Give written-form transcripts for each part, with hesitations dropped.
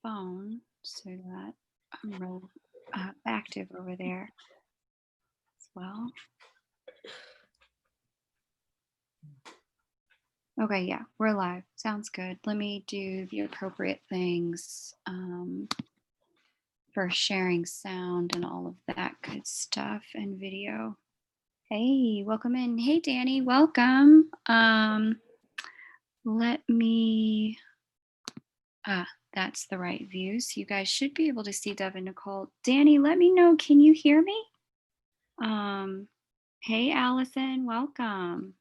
phone so that I'm real active over there as well. Okay, yeah, we're live. Sounds good. Let me do the appropriate things for sharing sound and all of that good stuff and video. Hey, welcome in. Hey, Danny, welcome. Let me, that's the right view. So you guys should be able to see Deb and Nicole. Danny, let me know, can you hear me? Hey, Allison, welcome.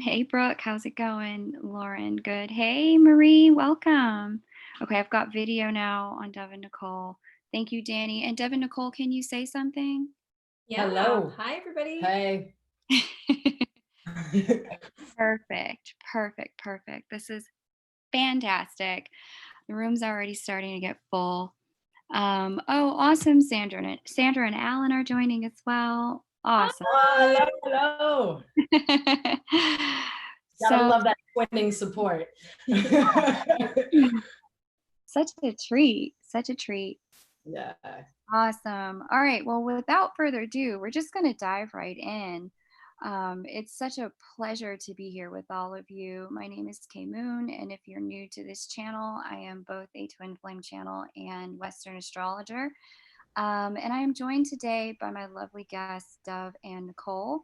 Hey, Brooke, how's it going? Lauren, good. Hey, Marie, welcome. Okay, I've got video now on Deb and Nicole. Thank you, Danny. And Deb and Nicole, can you say something? Yeah. Hello. Hi, everybody. Hey. Perfect. This is fantastic. The room's already starting to get full. Oh, awesome. Sandra and Alan are joining as well. Awesome. Oh, hello. Gotta love that twinning support. Such a treat. Yeah. Awesome. All right. Well, without further ado, we're just going to dive right in. It's such a pleasure to be here with all of you. My name is Kay Moon, and if you're new to this channel, I am both a twin flame channel and Western astrologer. And I am joined today by my lovely guests, Dove and Nicole,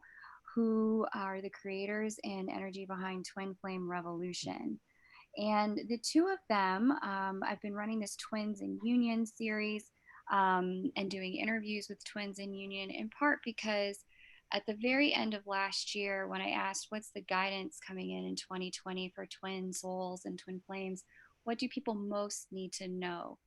who are the creators and energy behind Twin Flame Revolution. And the two of them, I've been running this Twins in Union series and doing interviews with Twins in Union, in part because at the very end of last year, when I asked what's the guidance coming in 2020 for twin souls and twin flames, what do people most need to know?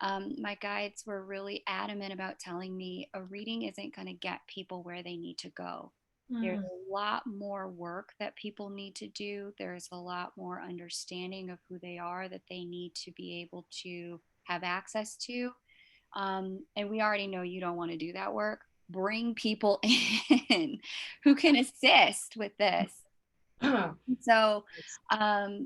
My guides were really adamant about telling me a reading isn't going to get people where they need to go. There's a lot more work that people need to do. There's a lot more understanding of who they are that they need to be able to have access to. And we already know you don't want to do that work. Bring people in who can assist with this. So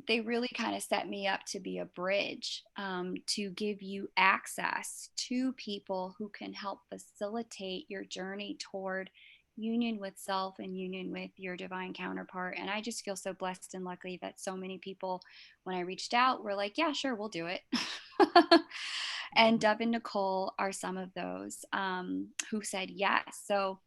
they really kind of set me up to be a bridge to give you access to people who can help facilitate your journey toward union with self and union with your divine counterpart. And I just feel so blessed and lucky that so many people, when I reached out, were like, yeah, sure, we'll do it. And Dove and Nicole are some of those who said yes. So,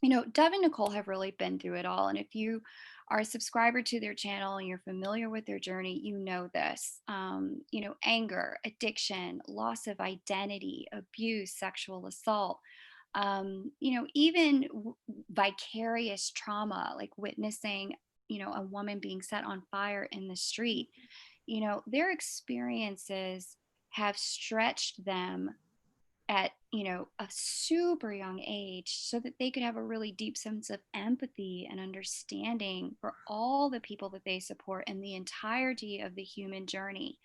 you know, Dove and Nicole have really been through it all. And if you are a subscriber to their channel and you're familiar with their journey, you know this. You know, anger, addiction, loss of identity, abuse, sexual assault, you know, even vicarious trauma, like witnessing, you know, a woman being set on fire in the street. You know, their experiences have stretched them at, you know, a super young age so that they could have a really deep sense of empathy and understanding for all the people that they support and the entirety of the human journey.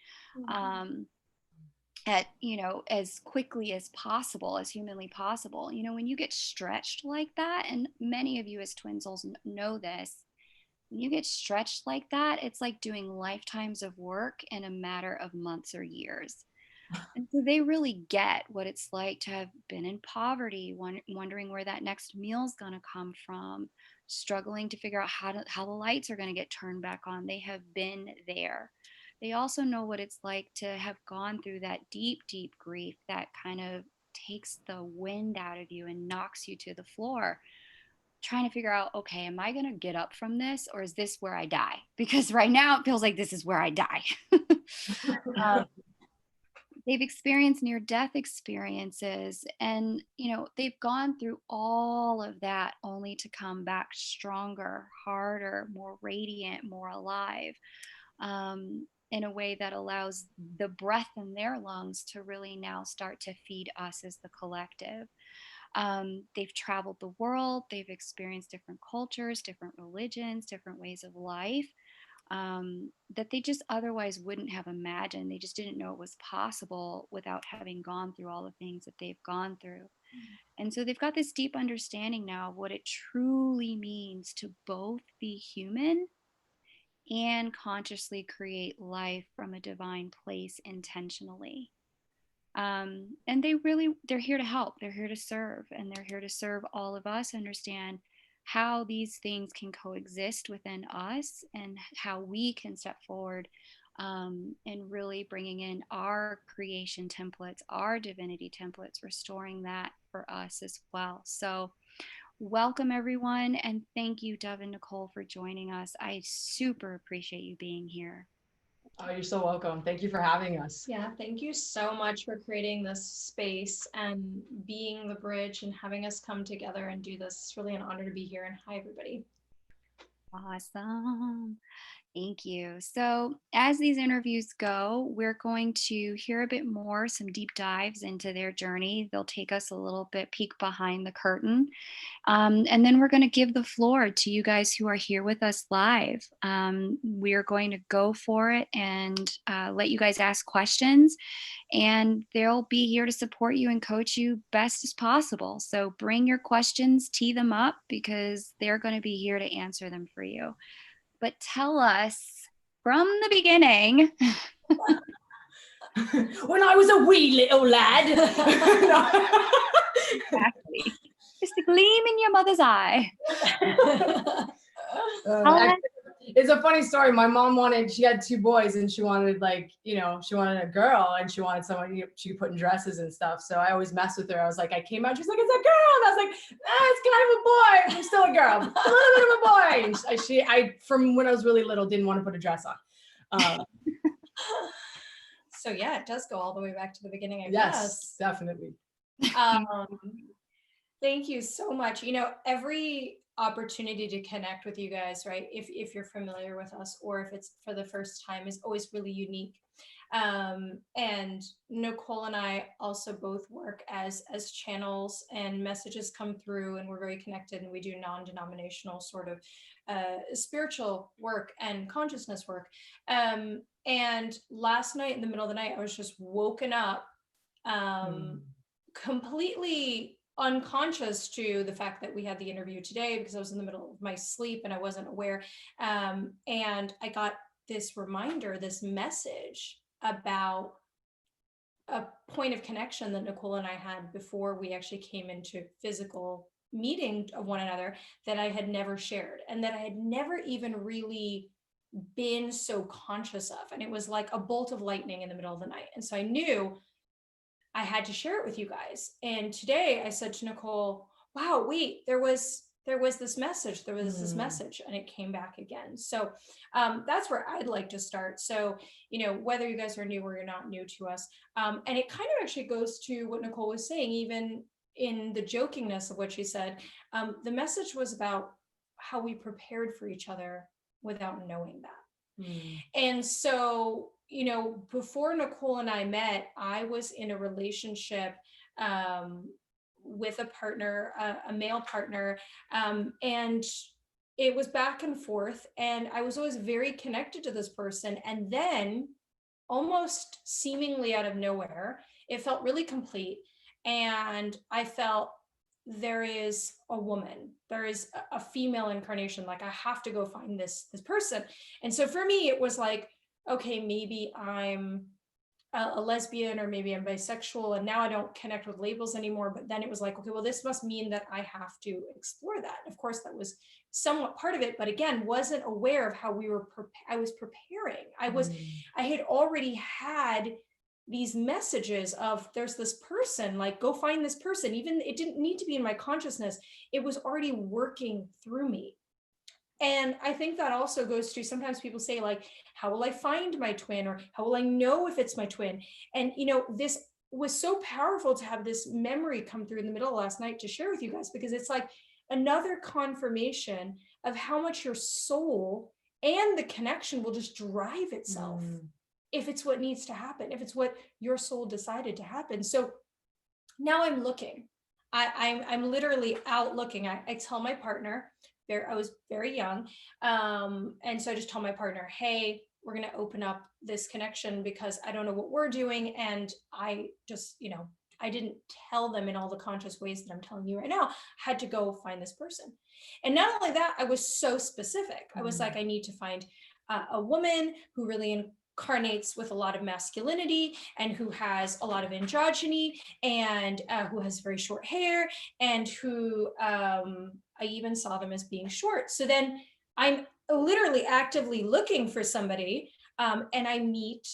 At, you know, as quickly as possible, as humanly possible. You know, when you get stretched like that, and many of you as twin souls know this, when you get stretched like that, it's like doing lifetimes of work in a matter of months or years. And so they really get what it's like to have been in poverty, wondering where that next meal's going to come from, struggling to figure out how the lights are going to get turned back on. They have been there. They also know what it's like to have gone through that deep grief that kind of takes the wind out of you and knocks you to the floor, trying to figure out, okay, am I going to get up from this, or is this where I die? Because right now it feels like this is where I die. They've experienced near-death experiences, and you know, they've gone through all of that only to come back stronger, harder, more radiant, more alive, in a way that allows the breath in their lungs to really now start to feed us as the collective. They've traveled the world, they've experienced different cultures, different religions, different ways of life, that they just otherwise wouldn't have imagined. They just didn't know it was possible without having gone through all the things that they've gone through. And so they've got this deep understanding now of what it truly means to both be human and consciously create life from a divine place intentionally. And they're here to help, they're here to serve, and they're here to serve all of us, understand how these things can coexist within us and how we can step forward, and really bringing in our creation templates, our divinity templates, restoring that for us as well. So welcome everyone, and thank you, Dove and Nicole, for joining us. I super appreciate you being here. Oh, you're so welcome. Thank you for having us. Yeah, thank you so much for creating this space and being the bridge and having us come together and do this. It's really an honor to be here. And hi, everybody. Awesome. Thank you. So, as these interviews go, we're going to hear a bit more, some deep dives into their journey. They'll take us a little bit peek behind the curtain. And then we're going to give the floor to you guys who are here with us live. We are going to go for it and let you guys ask questions, and they'll be here to support you and coach you best as possible. So bring your questions, tee them up, because they're going to be here to answer them for you. But tell us from the beginning. When I was a wee little lad. Exactly. Just a gleam in your mother's eye. It's a funny story. My mom she had 2 boys, and she wanted she wanted a girl, and she wanted someone she could put in dresses and stuff. So I always messed with her. I was like, I came out, she's like, it's a girl. And I was like, it's kind of a boy. I'm still a girl, a little bit of a boy. And I from when I was really little, didn't want to put a dress on. So yeah, it does go all the way back to the beginning, I yes, guess. definitely. Thank you so much. Every opportunity to connect with you guys, right? If you're familiar with us or if it's for the first time, is always really unique. And Nicole and I also both work as channels, and messages come through, and we're very connected, and we do non-denominational sort of spiritual work and consciousness work. And last night in the middle of the night, I was just woken up completely unconscious to the fact that we had the interview today, because I was in the middle of my sleep and I wasn't aware. And I got this reminder, this message about a point of connection that Nicole and I had before we actually came into physical meeting of one another, that I had never shared, and that I had never even really been so conscious of. And it was like a bolt of lightning in the middle of the night. And so I knew I had to share it with you guys. And today I said to Nicole, wow, wait, there was this message, this message, and it came back again. So that's where I'd like to start. So, whether you guys are new or you're not new to us, and it kind of actually goes to what Nicole was saying, even in the jokingness of what she said. The message was about how we prepared for each other without knowing that. And so, before Nicole and I met, I was in a relationship with a partner, a male partner, and it was back and forth, and I was always very connected to this person. And then, almost seemingly out of nowhere, it felt really complete, and I felt, there is a woman, there is a female incarnation, like I have to go find this person. And so for me, it was like, okay, maybe I'm a lesbian, or maybe I'm bisexual, and now I don't connect with labels anymore. But then it was like, okay, well, this must mean that I have to explore that. Of course, that was somewhat part of it, but again, wasn't aware of how I was preparing. I had already had these messages of, there's this person, like, go find this person. Even it didn't need to be in my consciousness, it was already working through me. And I think that also goes to, sometimes people say, like, how will I find my twin, or how will I know if it's my twin? And this was so powerful to have this memory come through in the middle of last night to share with you guys, because it's like another confirmation of how much your soul and the connection will just drive itself if it's what needs to happen, if it's what your soul decided to happen. So now I'm looking. I'm literally out looking. I tell my partner, I was very young, and so I just tell my partner, hey, we're going to open up this connection, because I don't know what we're doing. And I just, I didn't tell them in all the conscious ways that I'm telling you right now. I had to go find this person. And not only that, I was so specific. I was like, I need to find a woman who really incarnates with a lot of masculinity and who has a lot of androgyny and who has very short hair and who I even saw them as being short. So then I'm literally actively looking for somebody and I meet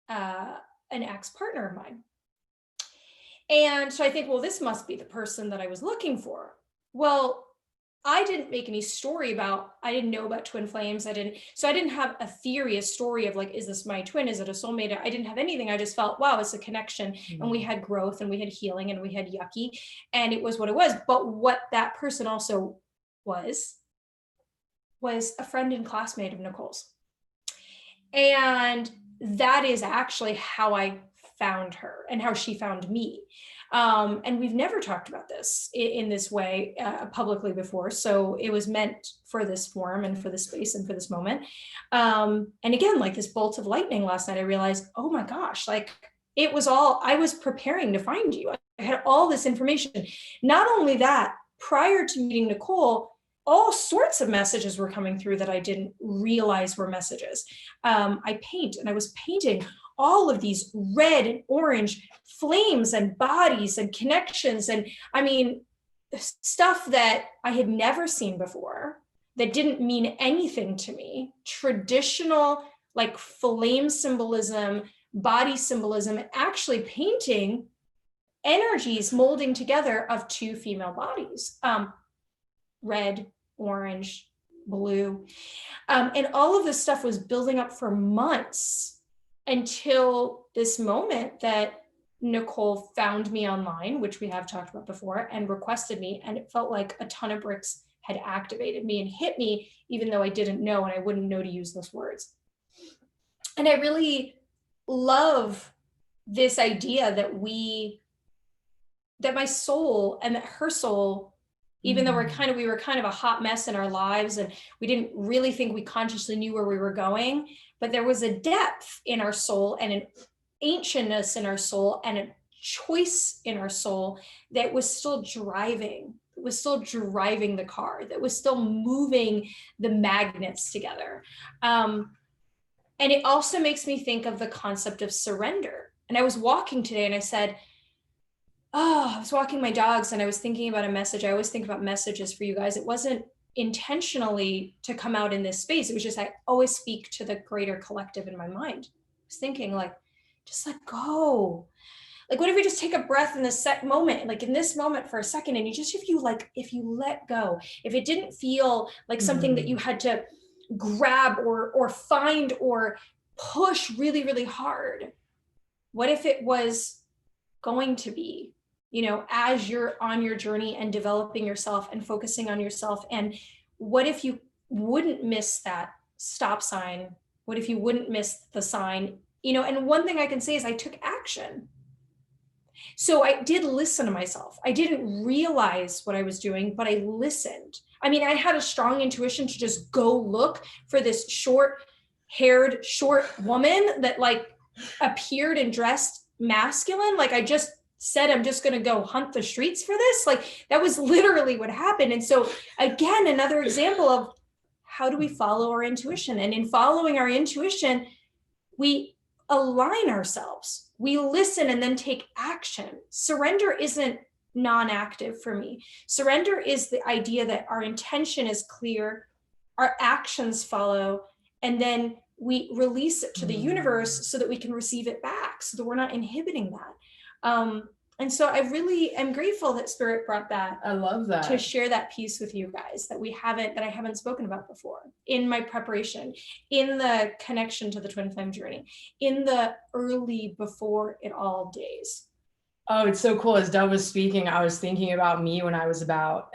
an ex-partner of mine. And so I think, well, this must be the person that I was looking for. Well, I didn't make any story about, I didn't know about twin flames. I didn't have a theory, a story of like, is this my twin? Is it a soulmate? I didn't have anything. I just felt, wow, it's a connection. Mm-hmm. And we had growth and we had healing and we had yucky and it was what it was. But what that person also was a friend and classmate of Nicole's. And that is actually how I found her and how she found me. And we've never talked about this in this way publicly before. So it was meant for this forum and for this space and for this moment. And again, like this bolt of lightning last night, I realized, oh my gosh, like it was all, I was preparing to find you. I had all this information. Not only that, prior to meeting Nicole, all sorts of messages were coming through that I didn't realize were messages. I paint and I was painting all of these red and orange flames and bodies and connections. And I mean, stuff that I had never seen before that didn't mean anything to me. Traditional like flame symbolism, body symbolism, and actually painting energies molding together of two female bodies, red, orange, blue. And all of this stuff was building up for months until this moment that Nicole found me online, which we have talked about before, and requested me. And it felt like a ton of bricks had activated me and hit me, even though I didn't know and I wouldn't know to use those words. And I really love this idea that my soul and that her soul, even though we were kind of a hot mess in our lives and we didn't really think we consciously knew where we were going, but there was a depth in our soul and an ancientness in our soul and a choice in our soul that was still driving the car, that was still moving the magnets together. And it also makes me think of the concept of surrender. And I was walking today and I said, I was walking my dogs and I was thinking about a message. I always think about messages for you guys. It wasn't intentionally to come out in this space. It was just, I always speak to the greater collective in my mind. I was thinking like, just let go. Like, what if we just take a breath in this moment, like in this moment for a second, and if you let go, if it didn't feel like something that you had to grab or find or push really, really hard, what if it was going to be, as you're on your journey and developing yourself and focusing on yourself? And what if you wouldn't miss that stop sign? What if you wouldn't miss the sign? And one thing I can say is I took action. So I did listen to myself. I didn't realize what I was doing, but I listened. I mean, I had a strong intuition to just go look for this short-haired, short woman that like appeared and dressed masculine. Like I just said, I'm just going to go hunt the streets for this. Like that was literally what happened. And so again, another example of how do we follow our intuition? And in following our intuition, we align ourselves, we listen and then take action. Surrender isn't non-active for me. Surrender is the idea that our intention is clear, our actions follow, and then we release it to the universe so that we can receive it back, so that we're not inhibiting that. And so I really am grateful that Spirit brought that. I love that. To share that piece with you guys that I haven't spoken about before in my preparation, in the connection to the twin flame journey, in the early before it all days. Oh, it's so cool. As Dove was speaking, I was thinking about me when I was about,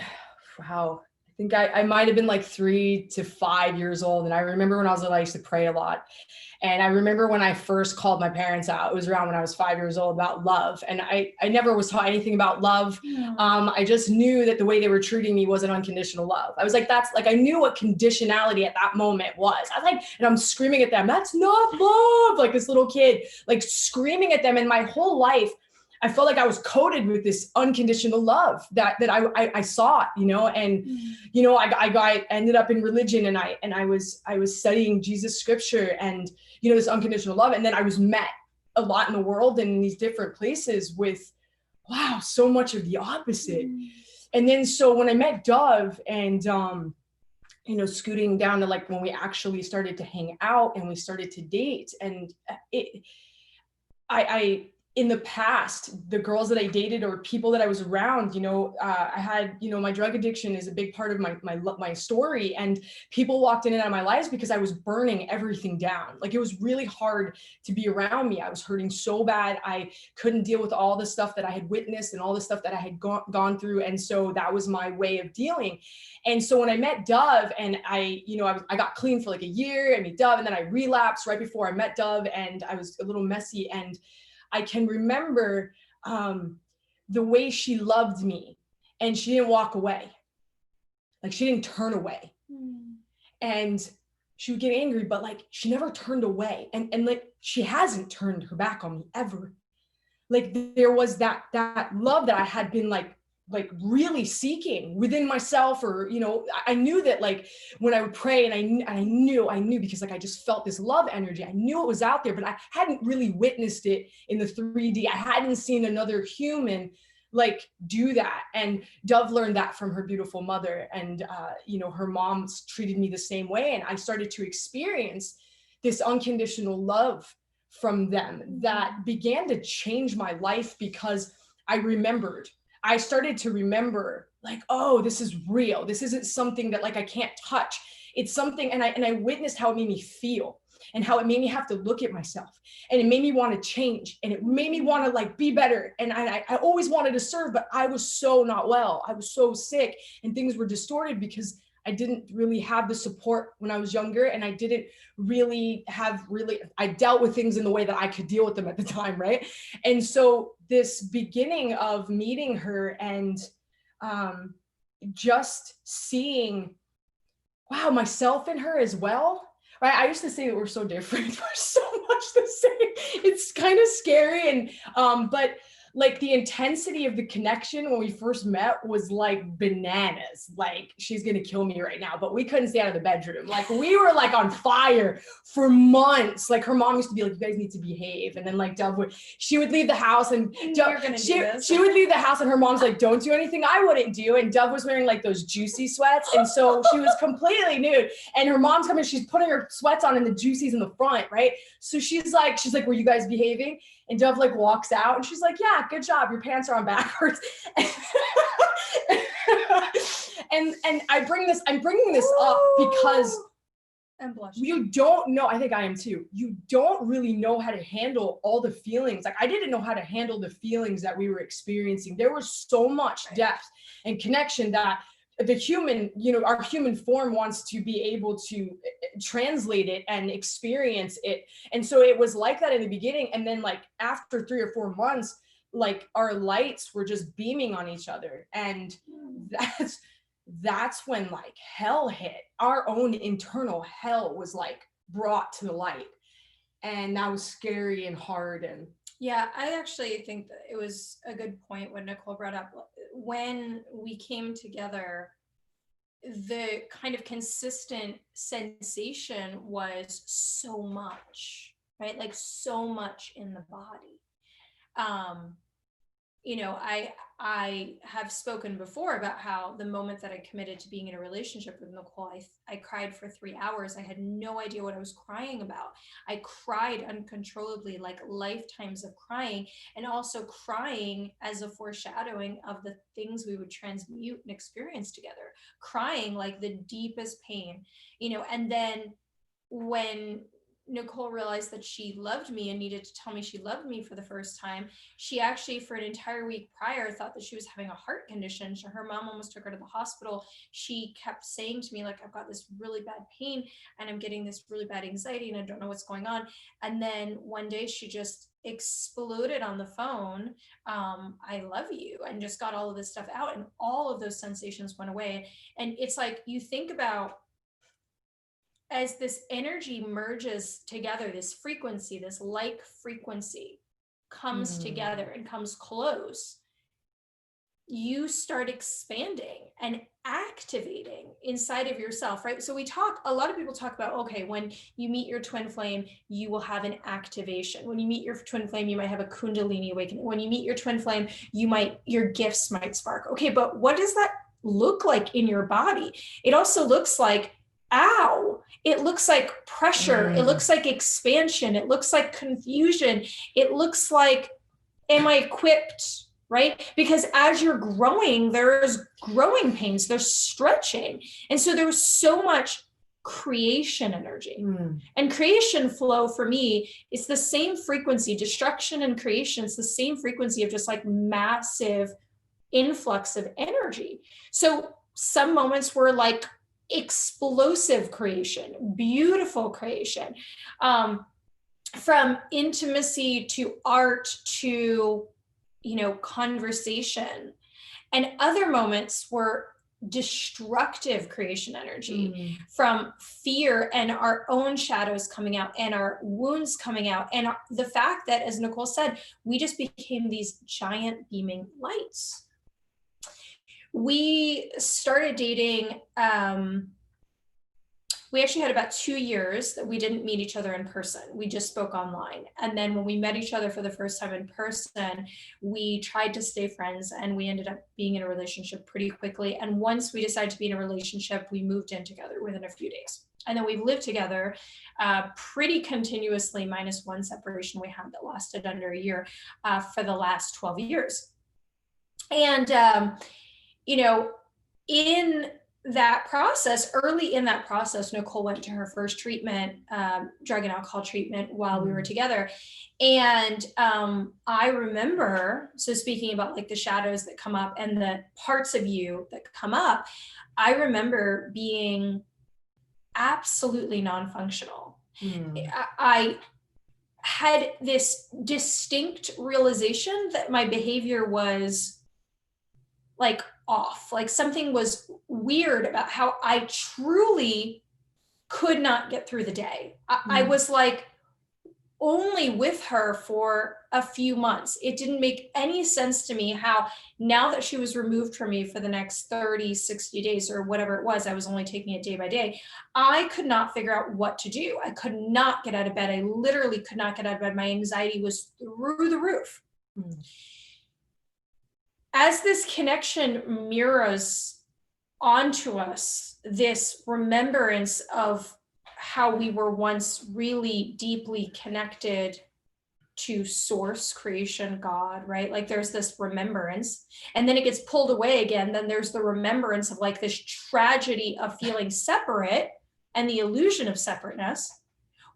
I think I might have been like 3 to 5 years old. And I remember when I was little, I used to pray a lot. And I remember when I first called my parents out, it was around when I was 5 years old, about love. And I never was taught anything about love. I just knew that the way they were treating me wasn't unconditional love. I was like, I knew what conditionality at that moment was. I was like, and I'm screaming at them, that's not love. Like this little kid, like screaming at them. And my whole life, I felt like I was coated with this unconditional love that I sought, you know, and, you know, I ended up in religion, and I was studying Jesus scripture and, you know, this unconditional love. And then I was met a lot in the world and in these different places with, wow, so much of the opposite. And then, so when I met Dove and, you know, scooting down to like when we actually started to hang out and we started to date, and I in the past, the girls that I dated or people that I was around, you know, I had, you know, my drug addiction is a big part of my story, and people walked in and out of my lives because I was burning everything down. Like, it was really hard to be around me. I was hurting so bad. I couldn't deal with all the stuff that I had witnessed and all the stuff that I had gone through. And so that was my way of dealing. And so when I met Dove, and I got clean for like a year, I met Dove, and then I relapsed right before I met Dove, and I was a little messy. And I can remember the way she loved me, and she didn't walk away. Like, she didn't turn away. And she would get angry, but like, she never turned away. And like, she hasn't turned her back on me ever. Like, there was that love that I had been like really seeking within myself, or, you know, I knew that, like, when I would pray, and I knew because like I just felt this love energy. I knew it was out there, but I hadn't really witnessed it in the 3D. I hadn't seen another human like do that. And Dove learned that from her beautiful mother, and you know, her mom treated me the same way, and I started to experience this unconditional love from them that began to change my life, because I started to remember, like, oh, this is real. This isn't something that like I can't touch. It's something, and I witnessed how it made me feel, and how it made me have to look at myself, and it made me want to change, and it made me want to like be better. And I always wanted to serve, but I was so not well. I was so sick, and things were distorted because I didn't really have the support when I was younger, and I didn't really I dealt with things in the way that I could deal with them at the time, right? And so this beginning of meeting her, and just seeing, wow, myself in her as well, right? I used to say that we're so different. We're so much the same. It's kind of scary. And but like, the intensity of the connection when we first met was like bananas. Like, she's gonna kill me right now, but we couldn't stay out of the bedroom. Like, we were like on fire for months. Like, her mom used to be like, you guys need to behave. And then like she would leave the house, and she would leave the house, and her mom's like, don't do anything I wouldn't do. And Dove was wearing like those juicy sweats, and so she was completely nude, and her mom's coming, she's putting her sweats on, and the juicy's in the front, right? So she's like, were you guys behaving? And Dove like walks out, and she's like, yeah, good job. Your pants are on backwards. and I'm bringing this up because you don't know, I think I am too. You don't really know how to handle all the feelings. Like, I didn't know how to handle the feelings that we were experiencing. There was so much depth and connection that the human, you know, our human form wants to be able to translate it and experience it. And so it was like that in the beginning. And then like after 3 or 4 months, like, our lights were just beaming on each other. And that's when like hell hit. Our own internal hell was like brought to the light. And that was scary and hard. And yeah, I actually think that it was a good point when Nicole brought up, when we came together, the kind of consistent sensation was so much, right? Like, so much in the body. You know, I have spoken before about how the moment that I committed to being in a relationship with Nicole, I cried for 3 hours. I had no idea what I was crying about. I cried uncontrollably, like lifetimes of crying, and also crying as a foreshadowing of the things we would transmute and experience together. Crying like the deepest pain, you know. And then when Nicole realized that she loved me and needed to tell me she loved me for the first time, she actually, for an entire week prior, thought that she was having a heart condition. So her mom almost took her to the hospital. She kept saying to me, like, I've got this really bad pain, and I'm getting this really bad anxiety, and I don't know what's going on. And then one day she just exploded on the phone, I love you, and just got all of this stuff out, and all of those sensations went away. And it's like, you think about, as this energy merges together, this frequency, this like frequency comes together and comes close, you start expanding and activating inside of yourself, right? So a lot of people talk about, okay, when you meet your twin flame, you will have an activation. When you meet your twin flame, you might have a Kundalini awakening. When you meet your twin flame, your gifts might spark. Okay, but what does that look like in your body? It also looks like, ow, it looks like pressure. It looks like expansion. It looks like confusion. It looks like, am I equipped? Right? Because as you're growing, there's growing pains, there's stretching. And so there was so much creation energy. And creation flow for me, it's the same frequency. Destruction and creation, it's the same frequency of just like massive influx of energy. So some moments were like explosive creation, beautiful creation, from intimacy to art to conversation. And other moments were destructive creation energy, from fear and our own shadows coming out and our wounds coming out. And the fact that, as Nicole said, we just became these giant beaming lights. We started dating, we actually had about 2 years that we didn't meet each other in person. We just spoke online. And then when we met each other for the first time in person, we tried to stay friends, and we ended up being in a relationship pretty quickly. And once we decided to be in a relationship, we moved in together within a few days. And then we've lived together pretty continuously, minus one separation we had that lasted under a year, for the last 12 years. And, early in that process, Nicole went to her first treatment, drug and alcohol treatment, while we were together. And I remember, so speaking about like the shadows that come up and the parts of you that come up, I remember being absolutely non-functional. I had this distinct realization that my behavior was like off, like something was weird about how I truly could not get through the day. I was like only with her for a few months. It didn't make any sense to me how, now that she was removed from me for the next 30, 60 days or whatever it was, I was only taking it day by day. I could not figure out what to do. I could not get out of bed. I literally could not get out of bed. My anxiety was through the roof. As this connection mirrors onto us this remembrance of how we were once really deeply connected to source, creation, God, right? Like there's this remembrance, and then it gets pulled away again. Then there's the remembrance of like this tragedy of feeling separate and the illusion of separateness.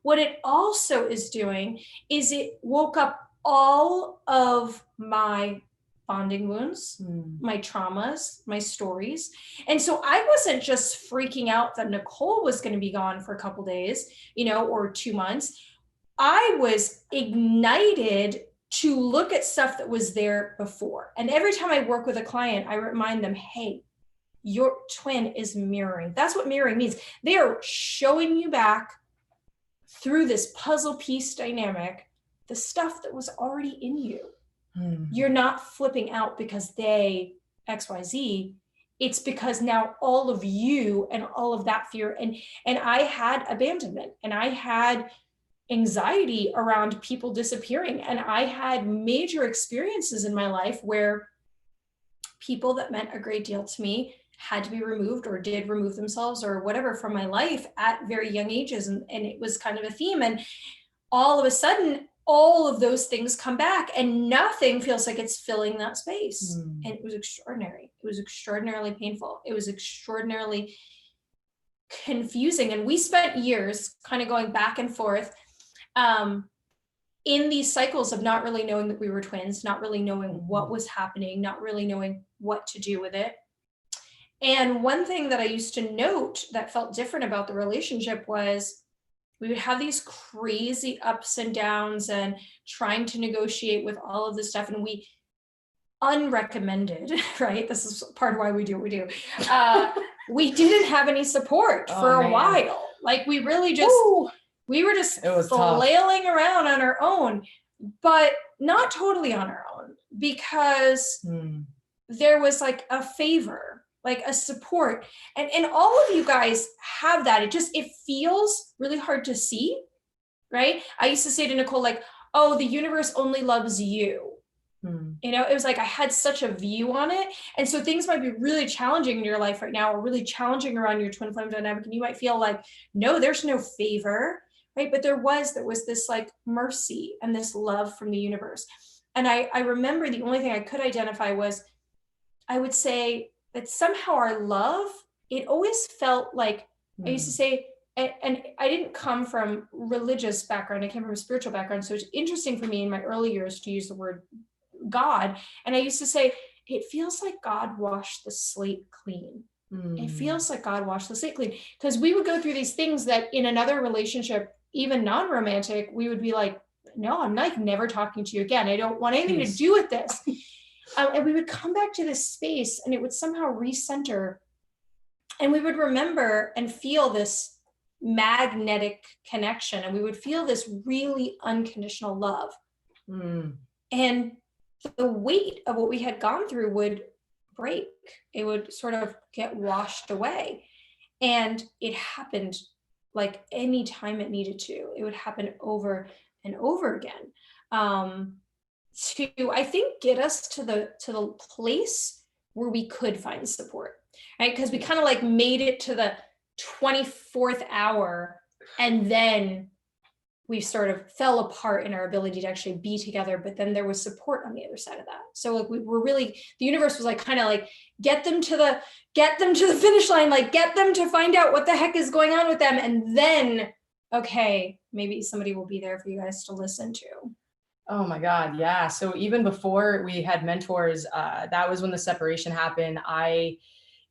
What it also is doing is it woke up all of my bonding wounds, my traumas, my stories. And so I wasn't just freaking out that Nicole was going to be gone for a couple days, or 2 months. I was ignited to look at stuff that was there before. And every time I work with a client, I remind them, hey, your twin is mirroring. That's what mirroring means. They are showing you back through this puzzle piece dynamic, the stuff that was already in you. You're not flipping out because they XYZ. It's because now all of you and all of that fear, and I had abandonment, and I had anxiety around people disappearing, and I had major experiences in my life where people that meant a great deal to me had to be removed or did remove themselves or whatever from my life at very young ages, and it was kind of a theme. And all of a sudden, all of those things come back, and nothing feels like it's filling that space. And it was extraordinary. It was extraordinarily painful. It was extraordinarily confusing. And we spent years kind of going back and forth in these cycles of not really knowing that we were twins, not really knowing what was happening, not really knowing what to do with it. And one thing that I used to note that felt different about the relationship was we would have these crazy ups and downs and trying to negotiate with all of this stuff. And we unrecommended, right? This is part of why we do what we do. We didn't have any support for a while. Like we really just, we were just flailing around on our own. but not totally on our own, because there was like a favor, like a support. And all of you guys have that. It feels really hard to see, right? I used to say to Nicole, like, oh, the universe only loves you. You know, it was like I had such a view on it. And so things might be really challenging in your life right now, or really challenging around your twin flame dynamic. And you might feel like, no, there's no favor, right? But there was this like mercy and this love from the universe. And I remember the only thing I could identify was, I would say that somehow our love, it always felt like, I used to say, and I didn't come from religious background, I came from a spiritual background. So it's interesting for me in my early years to use the word God. And I used to say, it feels like God washed the slate clean. It feels like God washed the slate clean. Because we would go through these things that in another relationship, even non-romantic, we would be like, no, I'm like never talking to you again. I don't want anything to do with this. And we would come back to this space and it would somehow recenter. And we would remember and feel this magnetic connection. And we would feel this really unconditional love. And the weight of what we had gone through would break. It would sort of get washed away. And it happened like any time it needed to. It would happen over and over again. To, I think, get us to the place where we could find support, right? Because we kind of like made it to the 24th hour, and then we sort of fell apart in our ability to actually be together. But then there was support on the other side of that. So like we were really, the universe was like kind of like get them to the finish line, like get them to find out what the heck is going on with them, and then okay, maybe somebody will be there for you guys to listen to. Oh my God. Yeah. So even before we had mentors, that was when the separation happened. I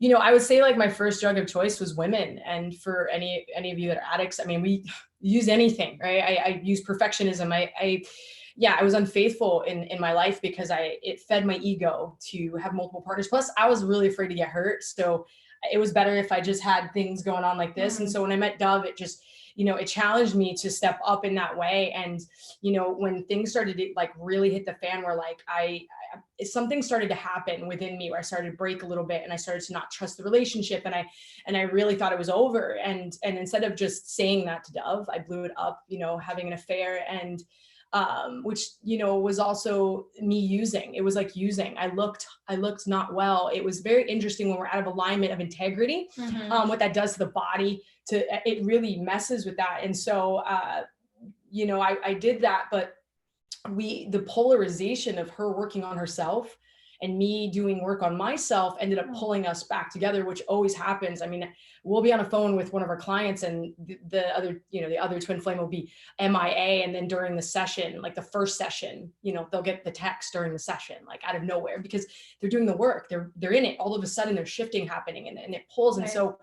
would say like my first drug of choice was women. And for any of you that are addicts, I mean, we use anything, right? I use perfectionism. I was unfaithful in my life because it fed my ego to have multiple partners. Plus I was really afraid to get hurt. So it was better if I just had things going on like this. And so when I met Dove, it just, it challenged me to step up in that way. And, when things started to like really hit the fan, where like something started to happen within me where I started to break a little bit, and I started to not trust the relationship. And I really thought it was over. And instead of just saying that to Dove, I blew it up, having an affair, and which, was also me using. It was like using. I looked not well. It was very interesting when we're out of alignment of integrity, what that does to the body. It really messes with that. And so, I did that, but the polarization of her working on herself and me doing work on myself ended up pulling us back together, which always happens. I mean, we'll be on a phone with one of our clients, and the other twin flame will be MIA. And then during the session, like the first session, they'll get the text during the session, like out of nowhere, because they're doing the work. They're in it. All of a sudden there's shifting happening, and it pulls. Right. And so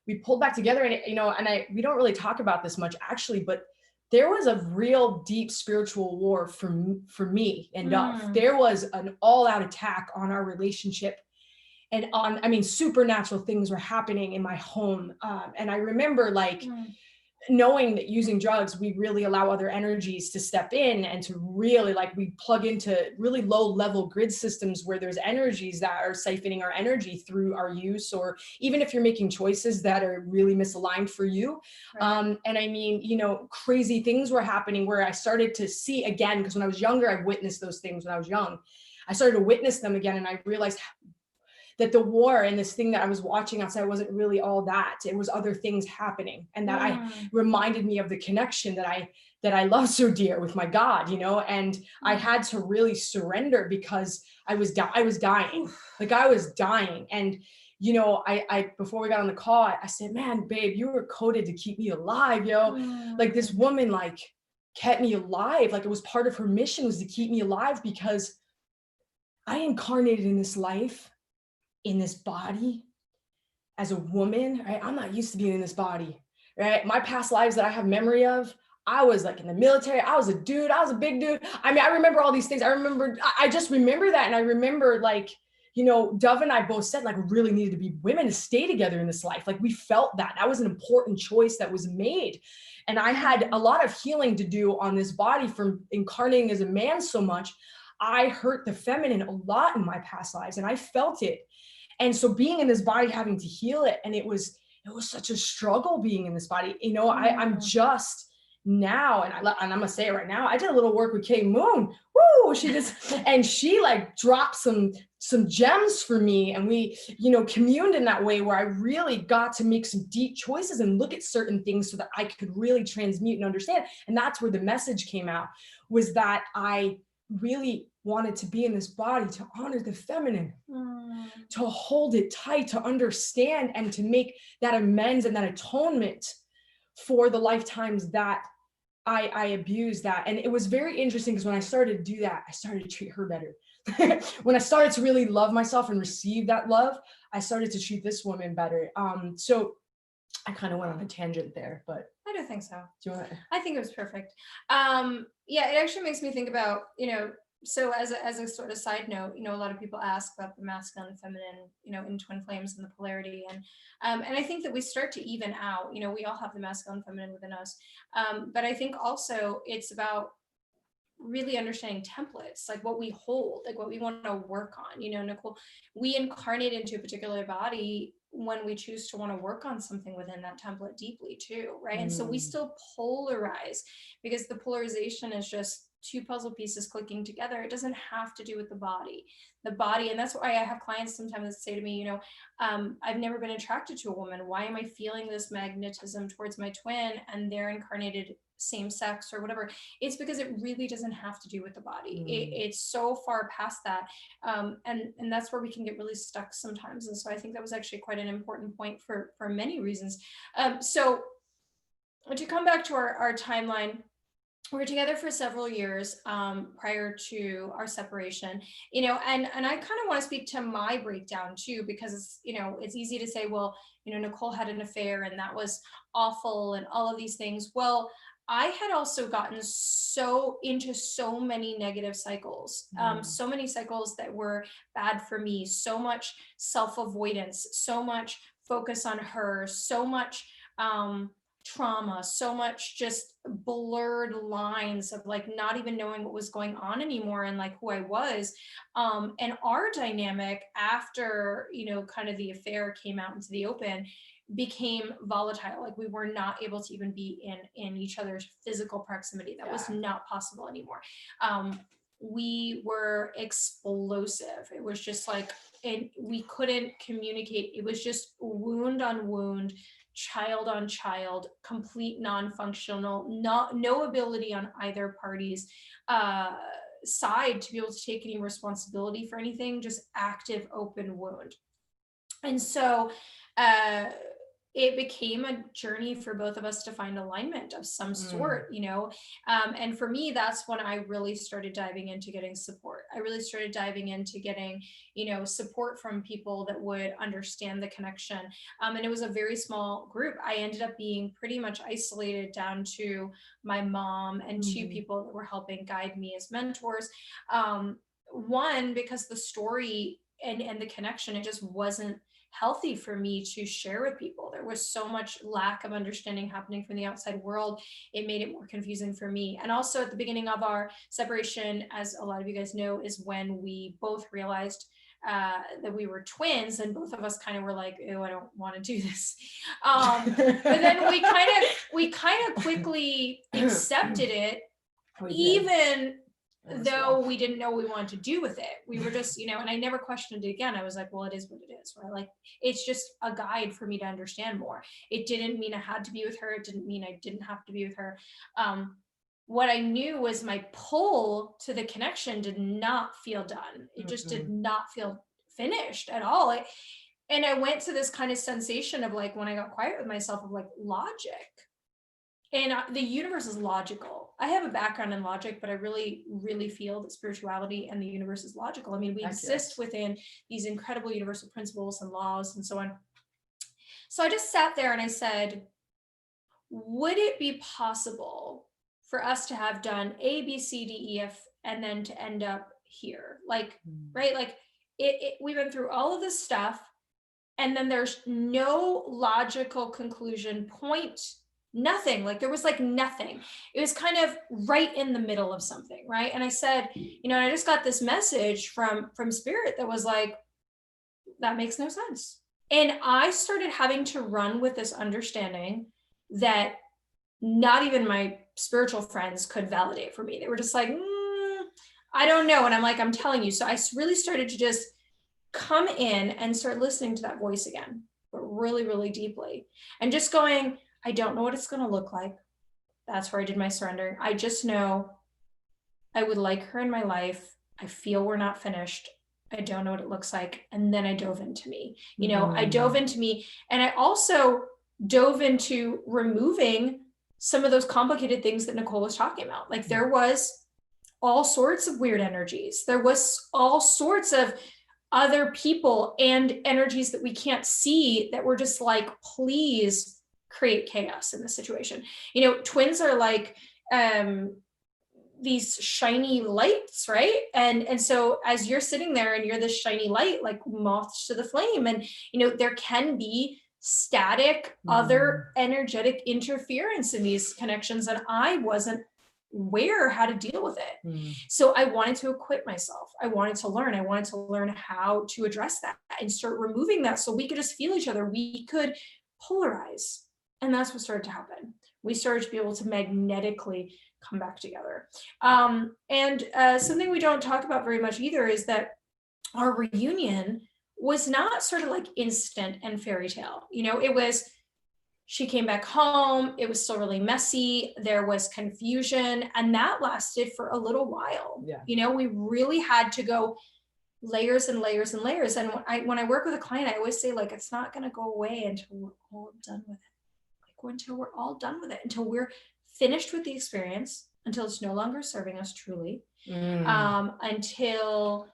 we pulled back together, and we don't really talk about this much actually, but there was a real deep spiritual war for me and Dove. There was an all-out attack on our relationship, and supernatural things were happening in my home. And I remember knowing that using drugs, we really allow other energies to step in, and to really we plug into really low level grid systems where there's energies that are siphoning our energy through our use, or even if you're making choices that are really misaligned for you. Right. And crazy things were happening where I started to see again, because when I was younger, I witnessed those things when I was young. I started to witness them again, and I realized that the war and this thing that I was watching outside wasn't really all that. It was other things happening. And that I reminded me of the connection that I love so dear with my God, and I had to really surrender because I was dying. Like I was dying. And, I before we got on the call, I said, man, babe, you were coded to keep me alive, yo. Like this woman, kept me alive. Like it was part of her mission was to keep me alive, because I incarnated in this life, in this body as a woman, right? I'm not used to being in this body, right? My past lives that I have memory of, I was in the military. I was a dude. I was a big dude. I remember all these things. I just remember that. And I remember you know, Dove and I both said like we really needed to be women to stay together in this life. Like we felt that was an important choice that was made. And I had a lot of healing to do on this body from incarnating as a man so much. I hurt the feminine a lot in my past lives and I felt it. And so being in this body, having to heal it. And it was such a struggle being in this body. You know, I'm just now, and I'm gonna say it right now, I did a little work with Kay Moon. Woo! She like dropped some gems for me, and we, you know, communed in that way where I really got to make some deep choices and look at certain things so that I could really transmute and understand. And that's where the message came out, was that I really wanted to be in this body to honor the feminine, to hold it tight, to understand, and to make that amends and that atonement for the lifetimes that I abused that. And it was very interesting because when I started to do that, I started to treat her better. When I started to really love myself and receive that love, I started to treat this woman better. So I kind of went on a tangent there, but I don't think so. Do you want to? I think it was perfect. Yeah, it actually makes me think about, you know, so as a sort of side note, you know, a lot of people ask about the masculine and feminine, you know, in twin flames and the polarity. And I think that we start to even out, you know, we all have the masculine and feminine within us. But I think also it's about really understanding templates, like what we hold, like what we want to work on. You know, Nicole, we incarnate into a particular body when we choose to want to work on something within that template deeply too, right? And so we still polarize, because the polarization is just two puzzle pieces clicking together. It doesn't have to do with the body. And that's why I have clients sometimes that say to me, you know, I've never been attracted to a woman. Why am I feeling this magnetism towards my twin and they're incarnated same sex or whatever? It's because it really doesn't have to do with the body. It's so far past that. And that's where we can get really stuck sometimes. And so I think that was actually quite an important point for many reasons. So to come back to our timeline, we were together for several years prior to our separation, you know, and I kind of want to speak to my breakdown too, because it's, you know, it's easy to say, well, you know, Nicole had an affair and that was awful and all of these things. Well, I had also gotten into so many negative cycles, so many cycles that were bad for me, so much self-avoidance, so much focus on her, so much trauma, so much just blurred lines of like not even knowing what was going on anymore and like who I was. And our dynamic after, you know, kind of the affair came out into the open became volatile. Like we were not able to even be in each other's physical proximity. That was not possible anymore. We were explosive. It was just like, and we couldn't communicate. It was just wound on wound, child on child, complete non-functional, no ability on either party's side to be able to take any responsibility for anything, just active open wound. And so it became a journey for both of us to find alignment of some sort, you know. And for me, that's when I really started diving into getting support. I really started diving into getting, you know, support from people that would understand the connection. And it was a very small group. I ended up being pretty much isolated down to my mom and two people that were helping guide me as mentors. One, because the story and the connection, it just wasn't healthy for me to share with people. There was so much lack of understanding happening from the outside world. It made it more confusing for me. And also at the beginning of our separation, as a lot of you guys know, is when we both realized that we were twins, and both of us kind of were like, "Oh, I don't want to do this." But then we kind of quickly accepted it, even though we didn't know what we wanted to do with it. We were just, you know, and I never questioned it again. I was like, well, it is what it is, right? Like, it's just a guide for me to understand more. It didn't mean I had to be with her. It didn't mean I didn't have to be with her. What I knew was my pull to the connection did not feel done. It just did not feel finished at all. And I went to this kind of sensation of like, when I got quiet with myself, of like logic. And the universe is logical. I have a background in logic, but I really, really feel that spirituality and the universe is logical. I mean, we exist within these incredible universal principles and laws and so on. So I just sat there and I said, would it be possible for us to have done A, B, C, D, E, F, and then to end up here? Like, right? Like, we went through all of this stuff, and then there's no logical conclusion point, nothing. Like there was like nothing. It was kind of right in the middle of something, right? And I said, you know, I just got this message from spirit that was like, that makes no sense. And I started having to run with this understanding that not even my spiritual friends could validate for me. They were just like, I don't know. And I'm like, I'm telling you. So I really started to just come in and start listening to that voice again, but really, really deeply. And just going, I don't know what it's going to look like. That's where I did my surrendering. I just know I would like her in my life. I feel we're not finished. I don't know what it looks like. And then I dove into me. You know, I dove into me. And I also dove into removing some of those complicated things that Nicole was talking about. Like there was all sorts of weird energies. There was all sorts of other people and energies that we can't see that were just like, please create chaos in this situation. You know, twins are like these shiny lights, right? And so as you're sitting there and you're this shiny light, like moths to the flame, and you know, there can be static, other energetic interference in these connections, and I wasn't aware how to deal with it. So I wanted to equip myself. I wanted to learn how to address that and start removing that so we could just feel each other. We could polarize. And that's what started to happen. We started to be able to magnetically come back together. And something we don't talk about very much either is that our reunion was not sort of like instant and fairy tale. You know, it was, she came back home. It was still really messy. There was confusion, and that lasted for a little while. Yeah. You know, we really had to go layers and layers and layers. And when I work with a client, I always say, like, it's not going to go away until we're all done with it. Like, until we're all done with it, until we're finished with the experience, until it's no longer serving us truly, until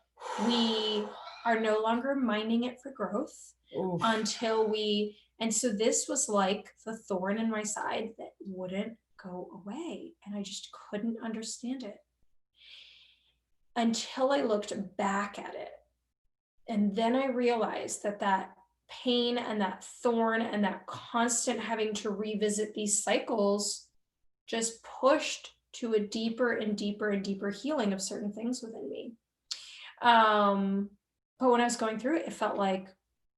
we are no longer mining it for growth, until we. And so this was like the thorn in my side that wouldn't go away. And I just couldn't understand it until I looked back at it. And then I realized that that pain and that thorn and that constant having to revisit these cycles just pushed to a deeper and deeper and deeper healing of certain things within me. But when I was going through it, it felt like,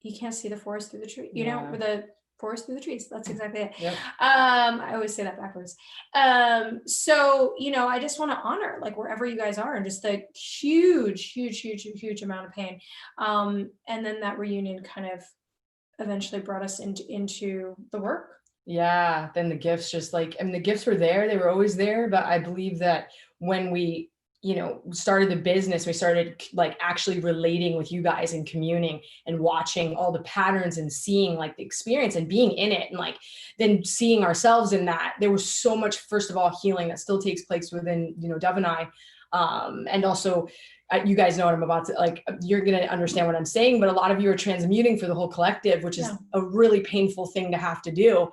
you can't see the forest through the tree, you know, or the forest through the trees. That's exactly it. Yep. I always say that backwards. So, you know, I just want to honor like wherever you guys are and just the huge, huge, huge, huge amount of pain. And then that reunion kind of eventually brought us into the work. Yeah. Then the gifts just like, I mean, the gifts were there, they were always there, but I believe that when we, you know, started the business, we started like actually relating with you guys and communing and watching all the patterns and seeing like the experience and being in it and like then seeing ourselves in that. There was so much, first of all, healing that still takes place within, you know, Dove and I. And also you guys know what I'm about to, like, you're going to understand what I'm saying, but a lot of you are transmuting for the whole collective, which is a really painful thing to have to do.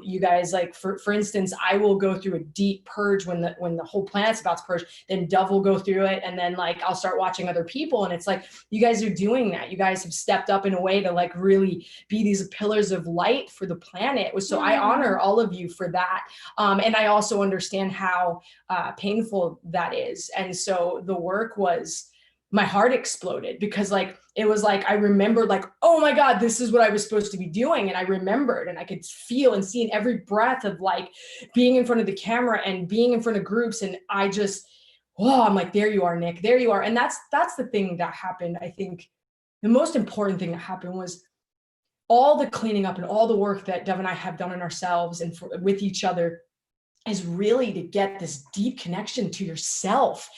You guys, like, for instance, I will go through a deep purge when the whole planet's about to purge, then Dove will go through it. And then like, I'll start watching other people. And it's like, you guys are doing that. You guys have stepped up in a way to like really be these pillars of light for the planet. So I honor all of you for that. And I also understand how painful that is. And so the work was, my heart exploded because like, it was like, I remembered like, oh my God, this is what I was supposed to be doing. And I remembered and I could feel and see in every breath of like being in front of the camera and being in front of groups. And I just, I'm like, there you are, Nick, there you are. And that's the thing that happened. I think the most important thing that happened was all the cleaning up and all the work that Dove and I have done in ourselves and with each other is really to get this deep connection to yourself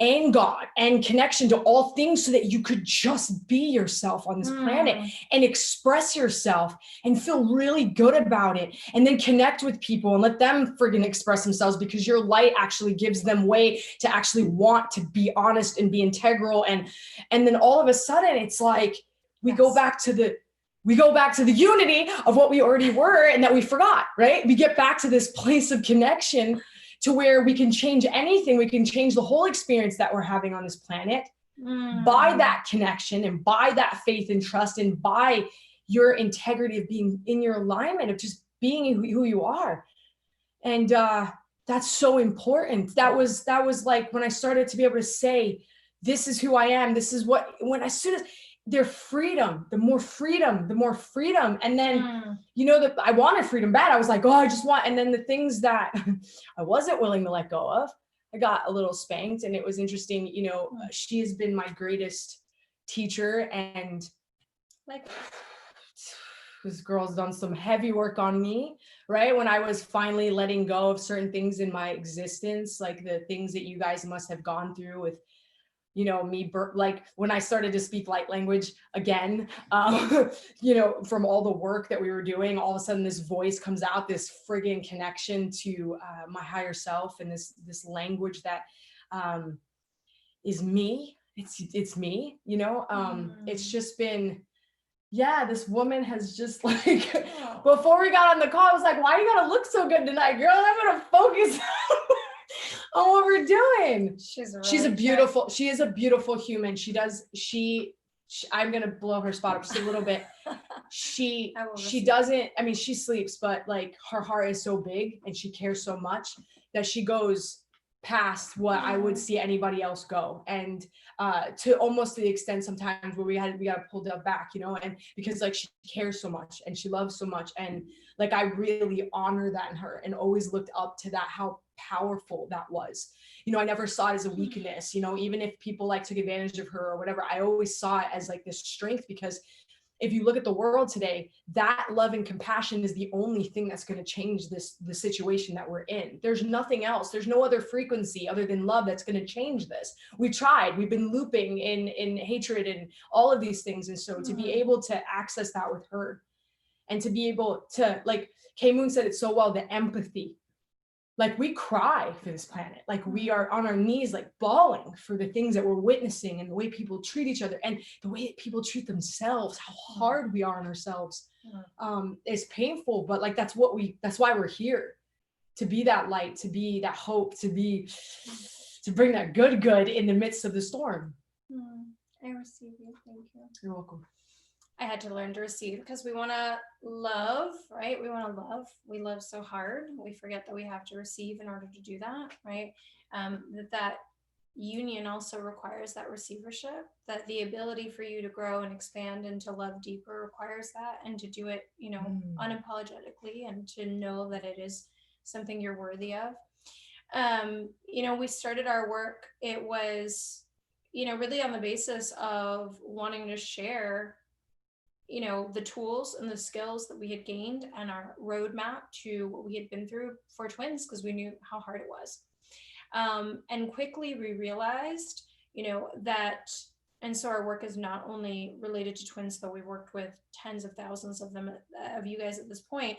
and God and connection to all things so that you could just be yourself on this planet and express yourself and feel really good about it. And then connect with people and let them friggin' express themselves because your light actually gives them way to actually want to be honest and be integral. And then all of a sudden it's like, we go back to the unity of what we already were and that we forgot, right? We get back to this place of connection to where we can change anything. We can change the whole experience that we're having on this planet by that connection and by that faith and trust and by your integrity of being in your alignment of just being who you are. And that's so important. That was like when I started to be able to say, this is who I am. This is what, as soon as their freedom, the more freedom. And then, you know, that I wanted freedom bad. I was like, oh, I just want, and then the things that I wasn't willing to let go of, I got a little spanked. And it was interesting, you know, she has been my greatest teacher. And like, this girl's done some heavy work on me, right? When I was finally letting go of certain things in my existence, like the things that you guys must have gone through with, you know, me, like when I started to speak light language again, you know, from all the work that we were doing, all of a sudden this voice comes out, this friggin' connection to my higher self, and this language that is me. It's me, you know. It's just been, yeah, this woman has just like, before we got on the call, I was like, why you gotta look so good tonight, girl? I'm gonna focus on what we're doing. She's a beautiful, she is a beautiful human. I'm gonna blow her spot up just a little bit. She doesn't, I mean, she sleeps, but like her heart is so big and she cares so much that she goes past what I would see anybody else go, and to almost the extent sometimes where we got pulled up back, you know, and because like she cares so much and she loves so much, and like I really honor that in her and always looked up to that, how powerful that was. You know, I never saw it as a weakness, you know, even if people like took advantage of her or whatever, I always saw it as like this strength, because if you look at the world today, that love and compassion is the only thing that's going to change the situation that we're in. There's nothing else. There's no other frequency other than love that's going to change this. We tried, we've been looping in hatred and all of these things. And so to be able to access that with her, and to be able to, like K Moon said it so well, the empathy. Like we cry for this planet, like we are on our knees, like bawling for the things that we're witnessing and the way people treat each other and the way that people treat themselves, how hard we are on ourselves. It's painful, but like that's why we're here, to be that light, to be that hope, to bring that good in the midst of the storm. I receive you. Thank you. You're welcome. I had to learn to receive, because we want to love, right? We want to love. We love so hard. We forget that we have to receive in order to do that, right? That union also requires that receivership, that the ability for you to grow and expand and to love deeper requires that, and to do it, you know, unapologetically, and to know that it is something you're worthy of. You know, we started our work, it was, you know, really on the basis of wanting to share, you know, the tools and the skills that we had gained and our roadmap to what we had been through for twins, because we knew how hard it was. And quickly we realized, you know, that, and so our work is not only related to twins, though we've worked with tens of thousands of them, of you guys at this point.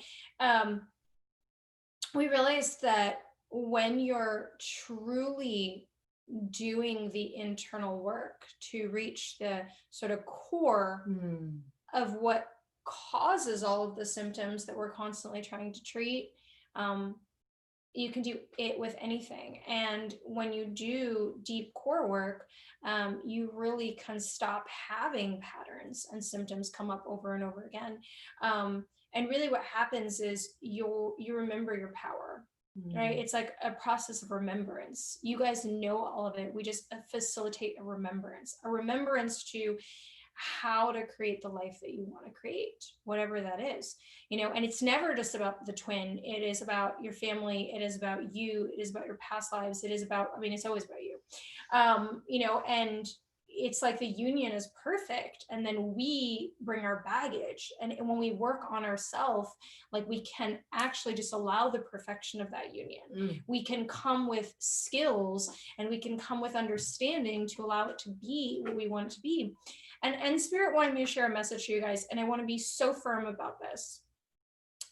We realized that when you're truly doing the internal work to reach the sort of core of what causes all of the symptoms that we're constantly trying to treat, you can do it with anything. And when you do deep core work, you really can stop having patterns and symptoms come up over and over again. And really what happens is you remember your power, right? It's like a process of remembrance. You guys know all of it. We just facilitate a remembrance to how to create the life that you want to create, whatever that is, you know. And it's never just about the twin. It is about your family. It is about you. It is about your past lives. It is about, I mean, it's always about you, you know, and it's like the union is perfect. And then we bring our baggage. And when we work on ourselves, like we can actually just allow the perfection of that union. We can come with skills and we can come with understanding to allow it to be what we want it to be. And Spirit wanted me to share a message to you guys. And I want to be so firm about this.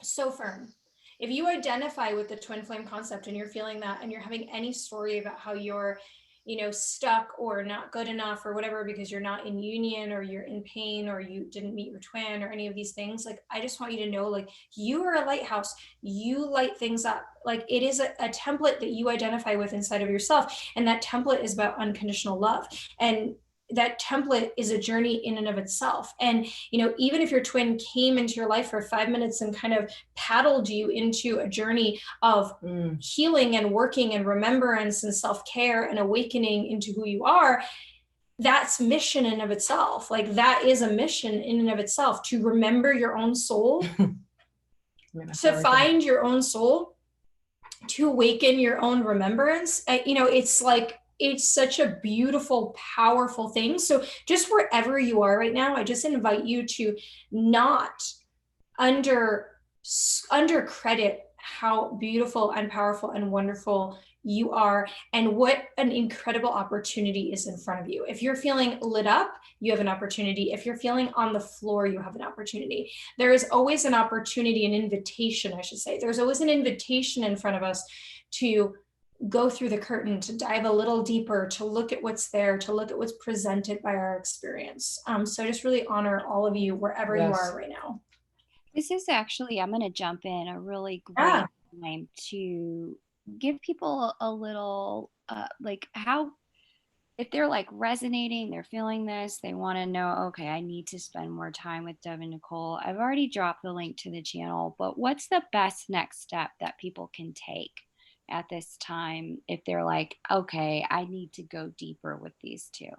So firm. If you identify with the twin flame concept and you're feeling that, and you're having any story about how you're, you know, stuck or not good enough or whatever, because you're not in union or you're in pain or you didn't meet your twin or any of these things, like, I just want you to know, like, you are a lighthouse. You light things up. Like, it is a template that you identify with inside of yourself. And that template is about unconditional love. And that template is a journey in and of itself. And, even if your twin came into your life for 5 minutes and kind of paddled you into a journey of healing and working and remembrance and self-care and awakening into who you are, that's mission in and of itself. Like, that is a mission in and of itself, to remember your own soul, to find your own soul, to awaken your own remembrance. It's such a beautiful, powerful thing. So just wherever you are right now, I just invite you to not under credit how beautiful and powerful and wonderful you are, and what an incredible opportunity is in front of you. If you're feeling lit up, you have an opportunity. If you're feeling on the floor, you have an opportunity. There is always an opportunity, an invitation, I should say. There's always an invitation in front of us to go through the curtain, to dive a little deeper, to look at what's there, to look at what's presented by our experience. So I just really honor all of you wherever you are right now. This is actually, I'm going to jump in, a really great time to give people a little, how, if they're like resonating, they're feeling this, they want to know, okay, I need to spend more time with Deb and Nicole. I've already dropped the link to the channel, but what's the best next step that people can take at this time if they're like, okay, I need to go deeper with these two?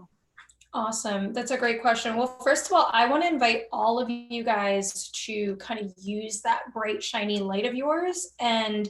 Awesome. That's a great question. Well, first of all, I want to invite all of you guys to kind of use that bright, shiny light of yours and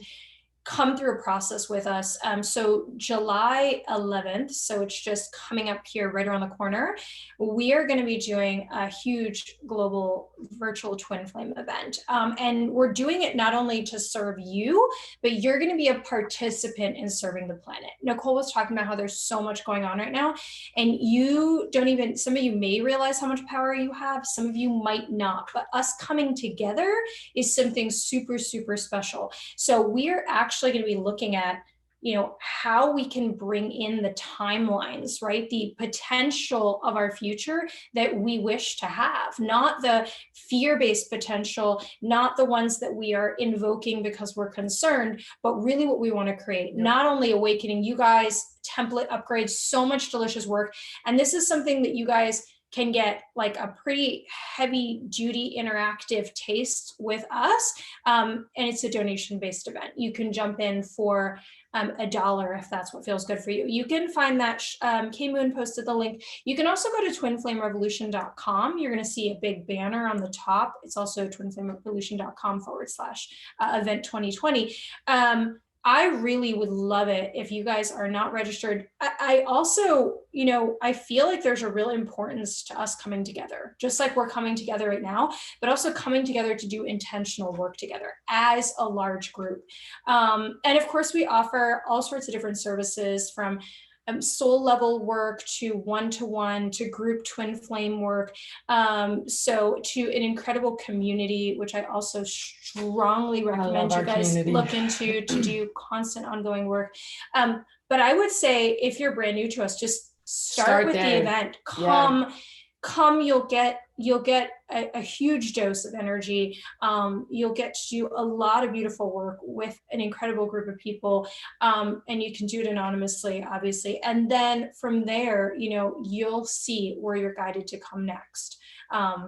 come through a process with us. So July 11th, so it's just coming up here right around the corner, we are going to be doing a huge global virtual twin flame event. And we're doing it not only to serve you, but you're going to be a participant in serving the planet. Nicole was talking about how there's so much going on right now, and you don't even, some of you may realize how much power you have, some of you might not, but us coming together is something super, super special. So we're actually going to be looking at, how we can bring in the timelines, right? The potential of our future that we wish to have, not the fear-based potential, not the ones that we are invoking because we're concerned, but really what we want to create. Yep. Not only awakening you guys, template upgrades, so much delicious work. And this is something that you guys can get like a pretty heavy duty interactive taste with us. And it's a donation-based event. You can jump in for $1 if that's what feels good for you. You can find that, K Moon posted the link. You can also go to twinflamerevolution.com. You're gonna see a big banner on the top. It's also twinflamerevolution.com/event 2020. I really would love it if you guys are not registered. I also, I feel like there's a real importance to us coming together, just like we're coming together right now, but also coming together to do intentional work together as a large group. And of course, we offer all sorts of different services, from soul level work to one-to-one to group twin flame work, so to an incredible community, which I also strongly recommend you guys look into to do constant ongoing work. But I would say if you're brand new to us, just start with the event. Come, you'll get a huge dose of energy. You'll get to do a lot of beautiful work with an incredible group of people, and you can do it anonymously, obviously. And then from there, you'll see where you're guided to come next.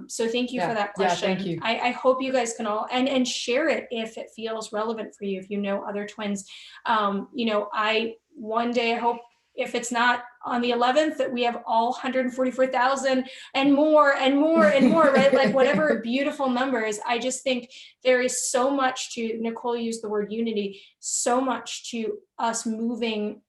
So thank you for that question. Thank you. I hope you guys can all and share it if it feels relevant for you, if you know other twins. One day I hope, if it's not on the 11th, that we have all 144,000 and more and more and more, right? Like whatever beautiful numbers. I just think there is so much to, Nicole used the word unity, so much to us moving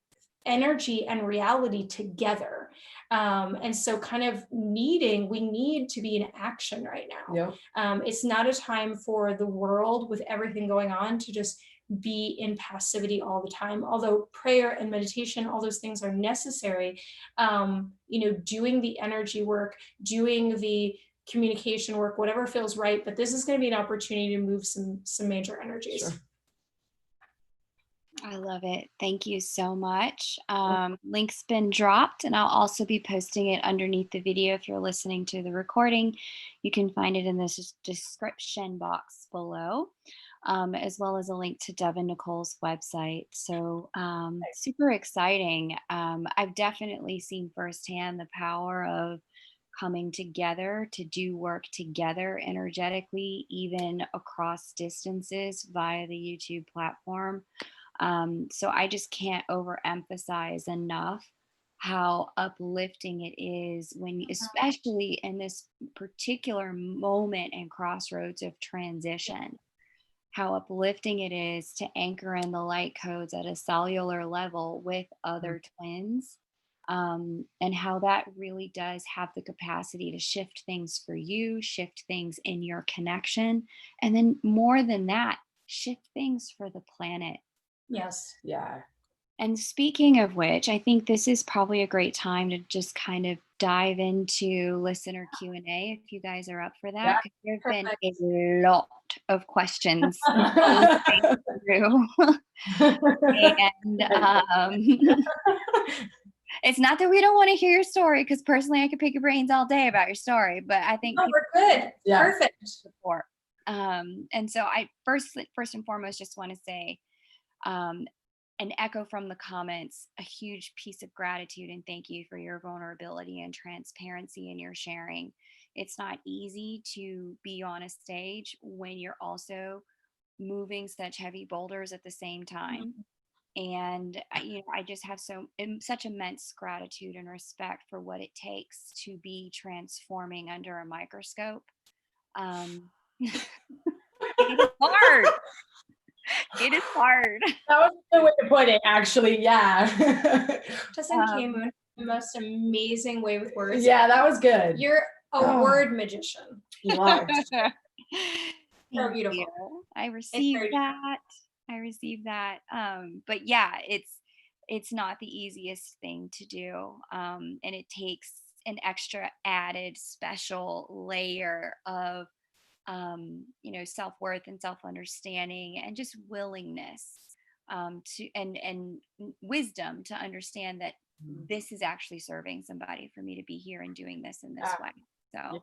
energy and reality together. And so kind of we need to be in action right now. Yep. It's not a time for the world with everything going on to just be in passivity all the time. Although prayer and meditation, all those things are necessary, doing the energy work, doing the communication work, whatever feels right. But this is going to be an opportunity to move some major energies. Sure. I love it. Thank you so much. Link's been dropped, and I'll also be posting it underneath the video. If you're listening to the recording, you can find it in the description box below. as well as a link to Dove and Nicole's website. So super exciting. I've definitely seen firsthand the power of coming together to do work together energetically, even across distances via the YouTube platform. So I just can't overemphasize enough how uplifting it is when, especially in this particular moment and crossroads of transition, how uplifting it is to anchor in the light codes at a cellular level with other twins. And how that really does have the capacity to shift things for you, shift things in your connection, and then more than that, shift things for the planet. Yes. Yeah. And speaking of which, I think this is probably a great time to just kind of dive into listener Q&A if you guys are up for Yeah. that, because there have been Perfect. a lot of questions flowing through. And it's not that we don't want to hear your story, because personally I could pick your brains all day about your story, but I think No, people we're good. Yeah. Perfect. support. And so I first and foremost just want to say, an echo from the comments, a huge piece of gratitude and thank you for your vulnerability and transparency in your sharing. It's not easy to be on a stage when you're also moving such heavy boulders at the same time. And I just have such immense gratitude and respect for what it takes to be transforming under a microscope. It is hard. It is hard. That was a good way to put it, actually. Yeah. Doesn't K-Moon the most amazing way with words? Yeah, that was good. You're a word magician. You are. So beautiful. You. I received that. But yeah, it's not the easiest thing to do. And it takes an extra added special layer of self-worth and self-understanding and just willingness to and wisdom to understand that this is actually serving somebody for me to be here and doing this in this way. So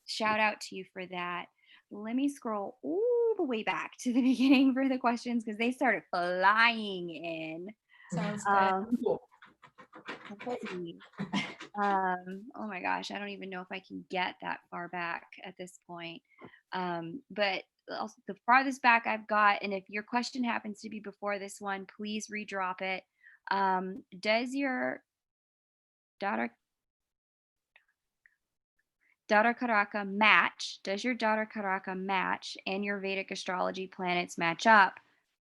shout out to you for that. Let me scroll all the way back to the beginning for the questions, because they started flying in. Sounds good. Cool. Let's see. Oh my gosh, I don't even know if I can get that far back at this point. But also the farthest back I've got, and if your question happens to be before this one, please redrop it. Does your daughter Karaka match? Does your daughter Karaka match and your Vedic astrology planets match up?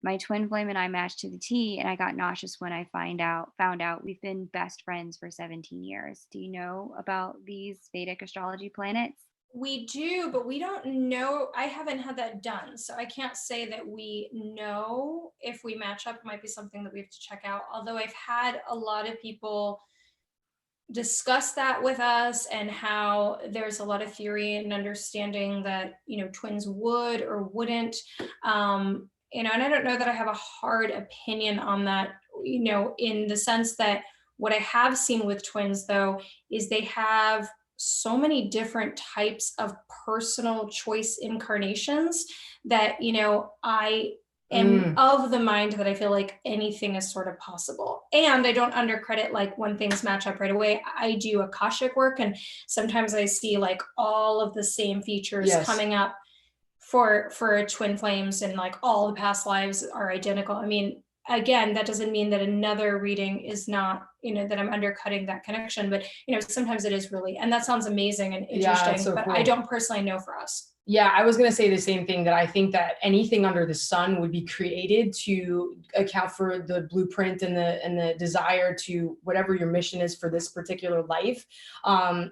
My twin flame and I match to the T, and I got nauseous when I found out we've been best friends for 17 years. Do you know about these Vedic astrology planets? We do, but we don't know. I haven't had that done, so I can't say that we know if we match up. It might be something that we have to check out. Although I've had a lot of people discuss that with us, and how there's a lot of theory and understanding that twins would or wouldn't. And I don't know that I have a hard opinion on that. In the sense that what I have seen with twins, though, is they have so many different types of personal choice incarnations that I am of the mind that I feel like anything is sort of possible. And I don't undercredit like when things match up right away. I do Akashic work, and sometimes I see like all of the same features coming up for twin flames, and like all the past lives are identical. I mean, again, that doesn't mean that another reading is not, that I'm undercutting that connection, but sometimes it is really, and that sounds amazing and interesting, so but cool. I don't personally know for us. Yeah, I was going to say the same thing, that I think that anything under the sun would be created to account for the blueprint and the desire to whatever your mission is for this particular life.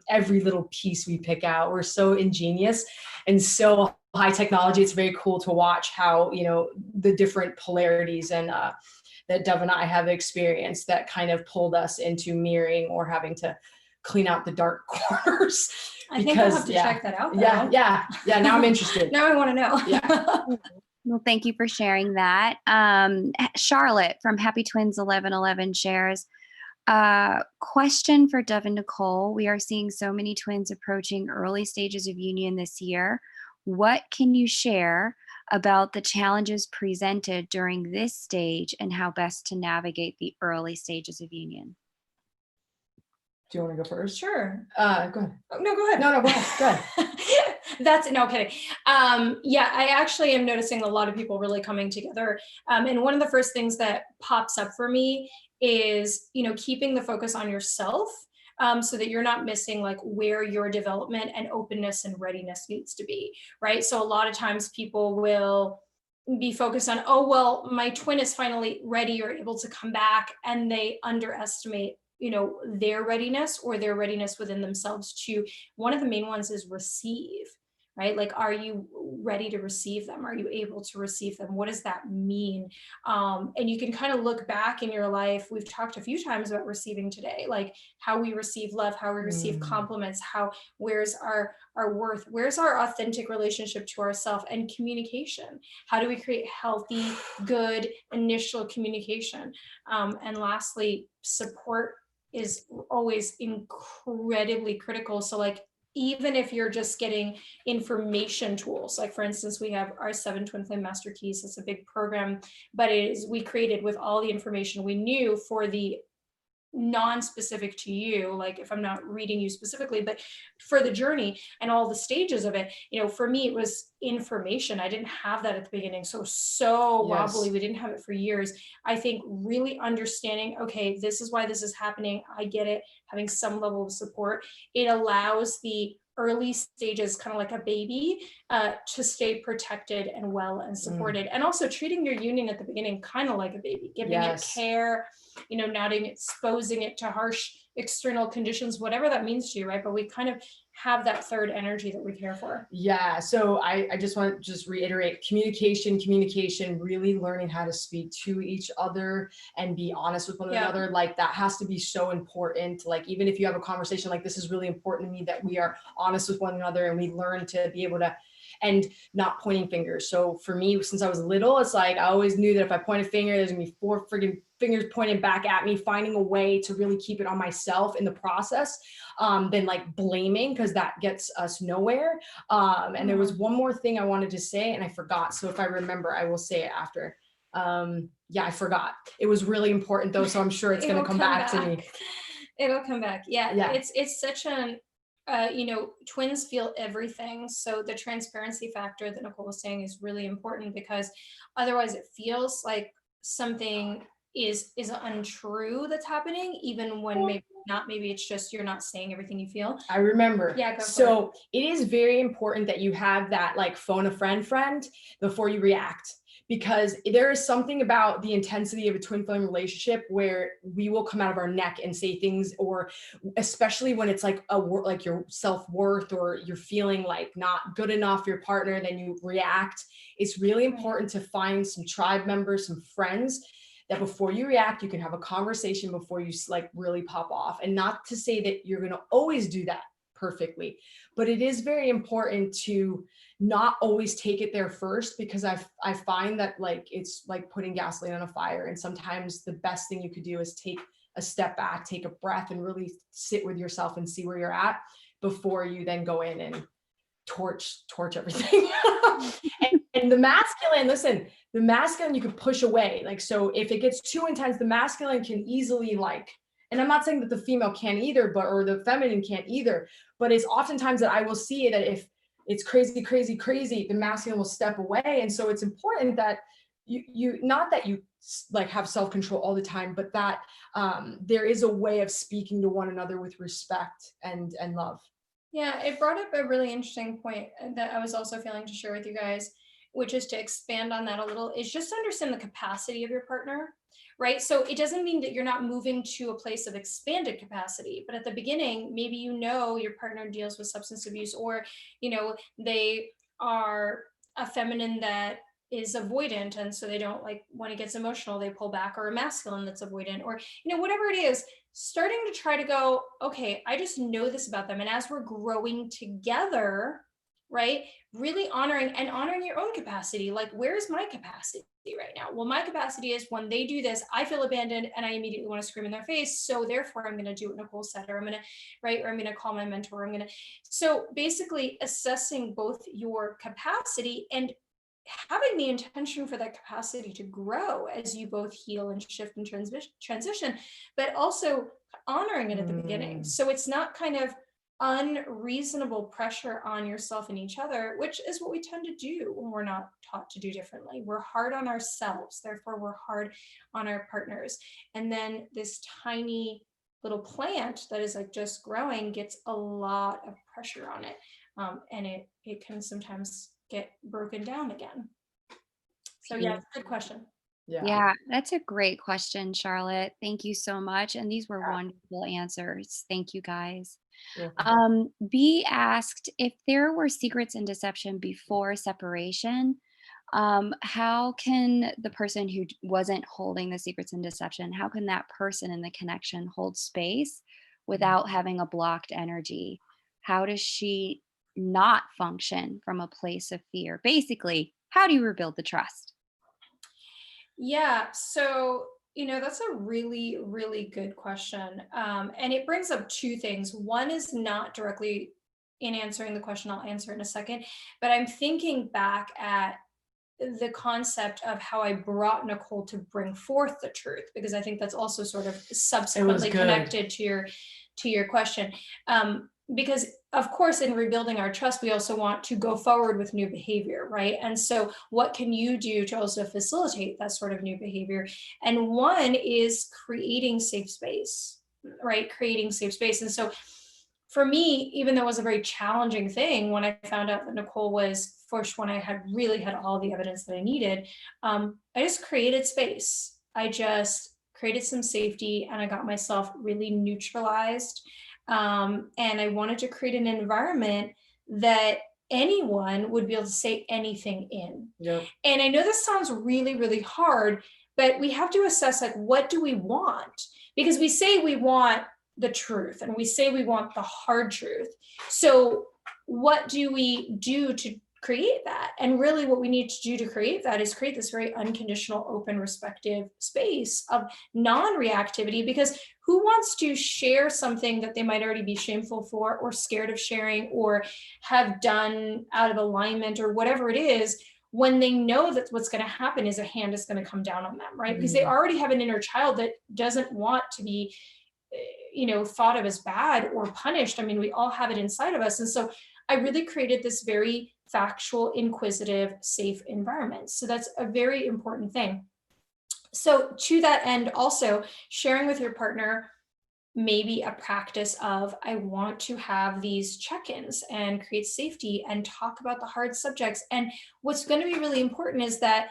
Every little piece we pick out, we're so ingenious and so high technology. It's very cool to watch how, the different polarities and that Dove and I have experienced that kind of pulled us into mirroring or having to clean out the dark corners. I think I'll have to check that out, though. Yeah. Now I'm interested. Now I want to know. Yeah. Well, thank you for sharing that. Charlotte from Happy Twins 1111 shares, question for Dove and Nicole. We are seeing so many twins approaching early stages of union this year. What can you share about the challenges presented during this stage and how best to navigate the early stages of union. Do you want to go first? Sure. Go ahead. Oh, no, go ahead. No, go ahead. Go ahead. That's no kidding. Yeah, I actually am noticing a lot of people really coming together. And one of the first things that pops up for me is, keeping the focus on yourself, so that you're not missing like where your development and openness and readiness needs to be, right? So a lot of times people will be focused on, oh, well, my twin is finally ready or able to come back, and they underestimate their readiness or their readiness within themselves to. One of the main ones is receive, right? Like, are you ready to receive them? Are you able to receive them? What does that mean? And you can kind of look back in your life. We've talked a few times about receiving today, like how we receive love, how we receive compliments, where's our worth, where's our authentic relationship to ourselves, and communication. How do we create healthy, good initial communication? And lastly, support is always incredibly critical. So like, even if you're just getting information tools, like for instance, we have our 7 Twin Flame Master Keys. It's a big program, but we created with all the information we knew for the non-specific to you, like if I'm not reading you specifically, but for the journey and all the stages of it. For me, it was information. I didn't have that at the beginning, so Yes. wobbly. We didn't have it for years. I think really understanding, okay, this is why this is happening, I get it, having some level of support, it allows the early stages, kind of like a baby, to stay protected and well and supported. And also treating your union at the beginning kind of like a baby, giving it care, not exposing it to harsh external conditions, whatever that means to you, right? But we kind of have that third energy that we care for. Yeah. So I just want to reiterate communication, really learning how to speak to each other and be honest with one another. Like that has to be so important. Like, even if you have a conversation like this is really important to me, that we are honest with one another and we learn to be able to, and not pointing fingers. So for me, since I was little, it's like I always knew that if I point a finger, there's gonna be 4 friggin' fingers pointed back at me. Finding a way to really keep it on myself in the process, than like blaming, because that gets us nowhere. And there was one more thing I wanted to say and I forgot. So if I remember, I will say it after. Yeah, I forgot. It was really important though, so I'm sure it's gonna come back to me. It'll come back. Yeah. It's such an twins feel everything. So the transparency factor that Nicole was saying is really important, because otherwise it feels like something is untrue that's happening, even when maybe not. Maybe it's just you're not saying everything you feel. I remember. Yeah, go so it is very important that you have that like phone a friend before you react, because there is something about the intensity of a twin flame relationship where we will come out of our neck and say things, or especially when it's like like your self-worth, or you're feeling like not good enough, your partner, then you react. It's really important to find some tribe members, some friends, that before you react, you can have a conversation before you like really pop off. And not to say that you're going to always do that perfectly, but it is very important to not always take it there first, because I find that like it's like putting gasoline on a fire. And sometimes the best thing you could do is take a step back, take a breath, and really sit with yourself and see where you're at before you then go in and torch everything. and the masculine, listen, the masculine you can push away. Like, so if it gets too intense, the masculine can easily like, and I'm not saying that the female can't either, or the feminine can't either, but it's oftentimes that I will see that if it's crazy, the masculine will step away. And so it's important that you not that you like have self-control all the time, but that there is a way of speaking to one another with respect and love. Yeah, it brought up a really interesting point that I was also feeling to share with you guys, which is to expand on that a little, is just to understand the capacity of your partner, right? So it doesn't mean that you're not moving to a place of expanded capacity, but at the beginning, maybe your partner deals with substance abuse, or they are a feminine that is avoidant, and so they don't, like, when it gets emotional they pull back, or a masculine that's avoidant, or whatever it is, starting to try to go, okay, I just know this about them, and as we're growing together, right, really honoring your own capacity. Like, where's my capacity right now? Well, my capacity is when they do this, I feel abandoned and I immediately want to scream in their face. So therefore I'm going to do what Nicole said, or I'm going to, right, or I'm going to call my mentor. So basically assessing both your capacity and having the intention for that capacity to grow as you both heal and shift and transition, but also honoring it at the beginning. So it's not kind of unreasonable pressure on yourself and each other, which is what we tend to do when we're not taught to do differently. We're hard on ourselves, therefore we're hard on our partners. And then this tiny little plant that is like just growing gets a lot of pressure on it. And it can sometimes get broken down again. So yeah, good question. Yeah, that's a great question, Charlotte. Thank you so much. And these were Yeah. wonderful answers. Thank you guys. Yeah. B asked if there were secrets and deception before separation, how can the person who wasn't holding the secrets and deception, how can that person in the connection hold space without having a blocked energy? How does she not function from a place of fear? Basically, how do you rebuild the trust? Yeah, so that's a really, really good question. And it brings up two things. One is not directly in answering the question, I'll answer in a second, but I'm thinking back at the concept of how I brought Nicole to bring forth the truth, because I think that's also sort of subsequently connected to your question. Because of course, in rebuilding our trust, we also want to go forward with new behavior, right? And so what can you do to also facilitate that sort of new behavior? And one is creating safe space, right? Creating safe space. And so for me, even though it was a very challenging thing, when I found out that Nicole was first, when I had really had all the evidence that I needed, I just created space. I just created some safety and I got myself really neutralized. And I wanted to create an environment that anyone would be able to say anything in. Yep. And I know this sounds really, really hard, but we have to assess, like, what do we want? Because we say we want the truth and we say we want the hard truth. So what do we do to create that? And really what we need to do to create that is create this very unconditional, open, respective space of non-reactivity, because who wants to share something that they might already be shameful for or scared of sharing or have done out of alignment or whatever it is, when they know that what's going to happen is a hand is going to come down on them, right? Because they already have an inner child that doesn't want to be thought of as bad or punished. I mean, we all have it inside of us. And so I really created this very factual, inquisitive, safe environment. So that's a very important thing. So to that end, also sharing with your partner maybe a practice of, I want to have these check-ins and create safety and talk about the hard subjects. And what's going to be really important is that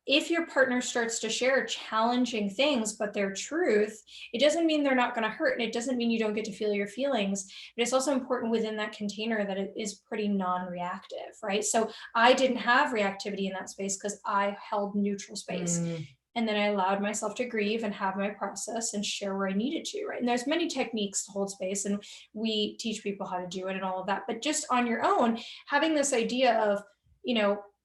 if your partner starts to share challenging things, but their truth, it doesn't mean they're not going to hurt. And it doesn't mean you don't get to feel your feelings, but it's also important within that container that it is pretty non-reactive, right? So I didn't have reactivity in that space because I held neutral space. And then I allowed myself to grieve and have my process and share where I needed to, right? And there's many techniques to hold space, and we teach people how to do it and all of that. But just on your own, having this idea of,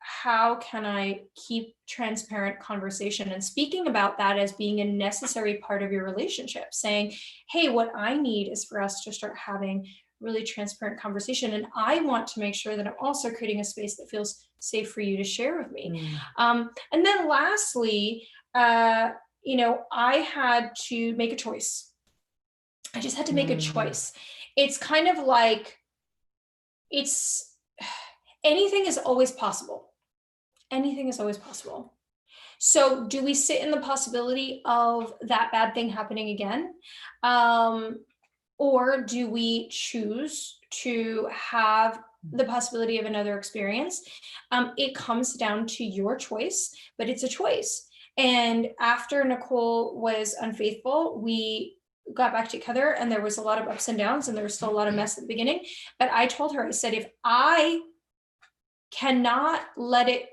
how can I keep transparent conversation and speaking about that as being a necessary part of your relationship, saying, hey, what I need is for us to start having really transparent conversation. And I want to make sure that I'm also creating a space that feels safe for you to share with me. And then lastly, I had to make a choice. I just had to make a choice. It's kind of like, anything is always possible. Anything is always possible. So do we sit in the possibility of that bad thing happening again? Or do we choose to have the possibility of another experience? It comes down to your choice, but it's a choice. And after Nicole was unfaithful, we got back together and there was a lot of ups and downs and there was still a lot of mess at the beginning. But I told her, I said, if I cannot let it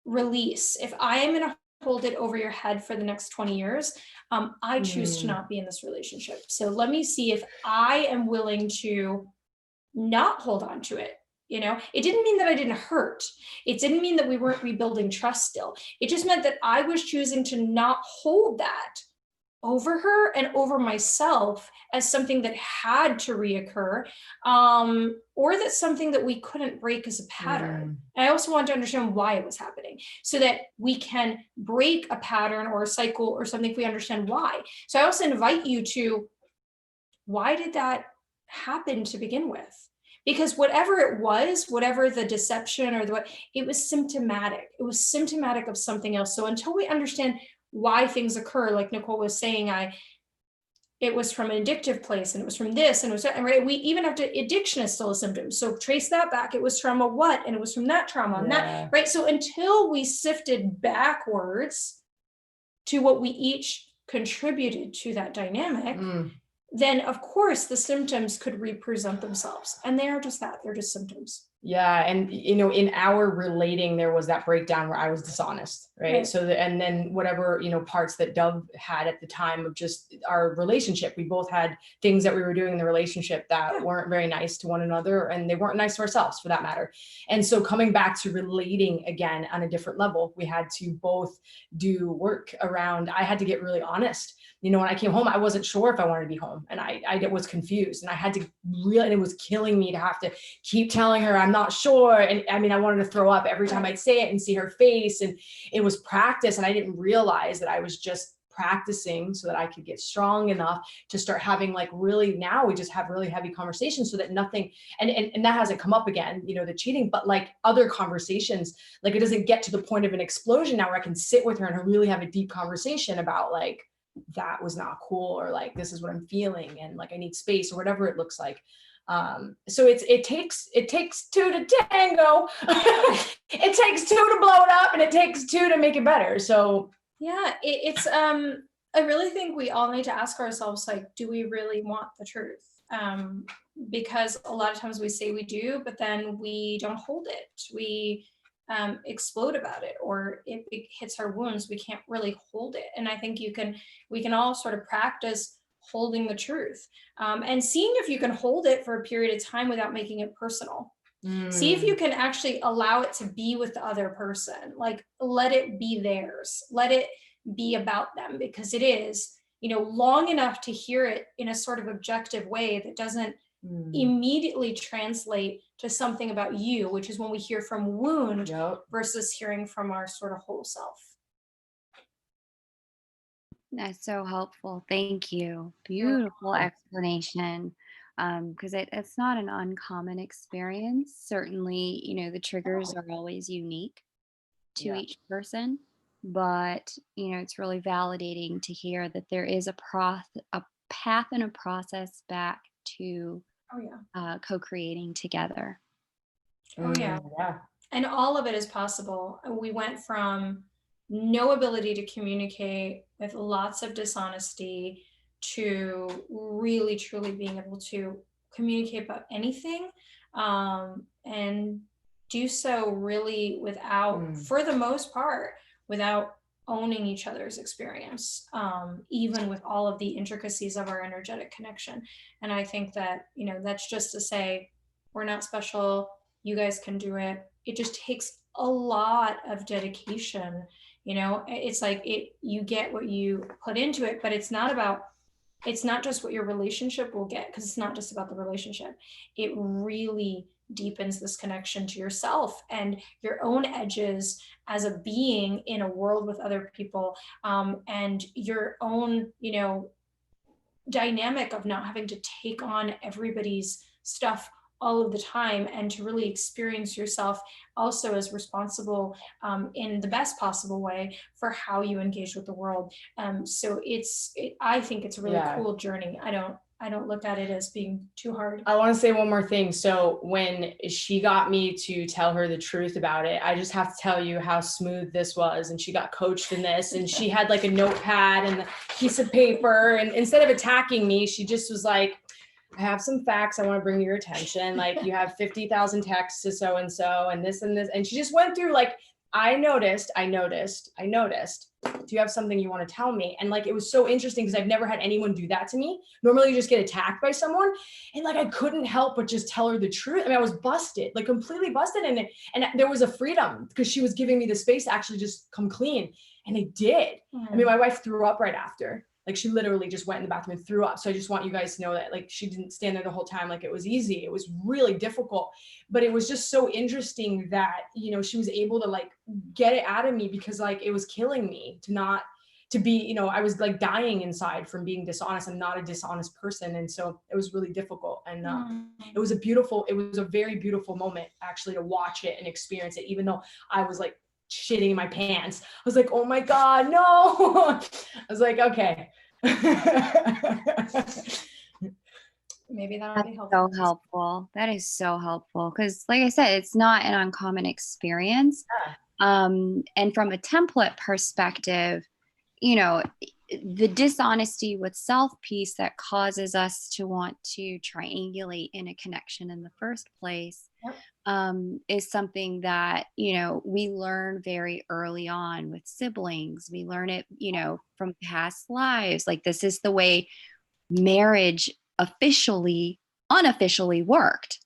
release, if I am going to hold it over your head for the next 20 years, I choose to not be in this relationship. So let me see if I am willing to not hold on to it. It didn't mean that I didn't hurt. It didn't mean that we weren't rebuilding trust still. It just meant that I was choosing to not hold that over her and over myself as something that had to reoccur, or that's something that we couldn't break as a pattern. And I also want to understand why it was happening so that we can break a pattern or a cycle or something if we understand why. So I also invite you to, why did that happen to begin with? Because whatever it was, whatever the deception or the, it was symptomatic. It was symptomatic of something else. So until we understand why things occur, like Nicole was saying, it was from an addictive place and it was from this and it was, right? We even have to, addiction is still a symptom. So trace that back. It was from a what? And it was from that trauma and that, right? So until we sifted backwards to what we each contributed to that dynamic, then of course the symptoms could represent themselves, and they are just that, they're just symptoms. Yeah. And, you know, in our relating, there was that breakdown where I was dishonest, right? So, and then whatever, you know, parts that Dove had at the time of just our relationship, we both had things that we were doing in the relationship that weren't very nice to one another, and they weren't nice to ourselves for that matter. And so coming back to relating again on a different level, we had to both do work around, I had to get really honest. You know, when I came home, I wasn't sure if I wanted to be home, and I was confused, and I had to really, and it was killing me to have to keep telling her I'm not sure. And I mean, I wanted to throw up every time I'd say it and see her face, and it was practice. And I didn't realize that I was just practicing so that I could get strong enough to start having, like, really, now we just have really heavy conversations so that nothing, and that hasn't come up again, you know, the cheating, but like other conversations, like it doesn't get to the point of an explosion now where I can sit with her and really have a deep conversation about like, that was not cool, or like, this is what I'm feeling, and like I need space, or whatever it looks like. So it takes two to tango. It takes two to blow it up, and it takes two to make it better. So yeah, it's I really think we all need to ask ourselves, like, do we really want the truth? Because a lot of times we say we do, but then we don't hold it. We explode about it, or if it hits our wounds, we can't really hold it. And I think we can all sort of practice holding the truth, and seeing if you can hold it for a period of time without making it personal. See if you can actually allow it to be with the other person, like let it be theirs, let it be about them, because it is, you know, long enough to hear it in a sort of objective way that doesn't immediately translate to something about you, which is when we hear from wound versus hearing from our sort of whole self. That's so helpful. Thank you. Beautiful explanation. Because it's not an uncommon experience. Certainly, you know, the triggers are always unique to each person, but you know, it's really validating to hear that there is a path and a process back to co-creating together. Yeah. And all of it is possible. We went from no ability to communicate with lots of dishonesty to really truly being able to communicate about anything, and do so really without, for the most part, without owning each other's experience, even with all of the intricacies of our energetic connection. And I think that, you know, that's just to say, we're not special, you guys can do it. It just takes a lot of dedication. You know, it's like you get what you put into it, but it's not just what your relationship will get, because it's not just about the relationship. It really deepens this connection to yourself and your own edges as a being in a world with other people, and your own, you know, dynamic of not having to take on everybody's stuff all of the time, and to really experience yourself also as responsible, in the best possible way for how you engage with the world. So I think it's a really cool journey. I don't look at it as being too hard. I want to say one more thing. So when she got me to tell her the truth about it, I just have to tell you how smooth this was. And she got coached in this, and she had like a notepad and a piece of paper. And instead of attacking me, she just was like, I have some facts I want to bring to your attention. Like, you have 50,000 texts to so-and-so and this and this. And she just went through like, I noticed. Do you have something you want to tell me? And like, it was so interesting because I've never had anyone do that to me. Normally you just get attacked by someone. And like, I couldn't help but just tell her the truth. I mean, I was busted, like completely busted. And there was a freedom because she was giving me the space to actually just come clean. And it did. I mean, my wife threw up right after. Like she literally just went in the bathroom and threw up. So I just want you guys to know that like she didn't stand there the whole time like it was easy. It was really difficult, but it was just so interesting that, you know, she was able to like get it out of me because like it was killing me to be, you know, I was like dying inside from being dishonest. I'm not a dishonest person. And so it was really difficult. And it was a very beautiful moment actually to watch it and experience it, even though I was like shitting my pants. I was like, oh my God, no. I was like, okay. Maybe that'll That's be helpful. so helpful. That is so helpful because, like I said, it's not an uncommon experience. Yeah. And from a template perspective, you know, the dishonesty with self piece that causes us to want to triangulate in a connection in the first place is something that, you know, we learn very early on with siblings. We learn it, you know, from past lives. Like, this is the way marriage unofficially worked.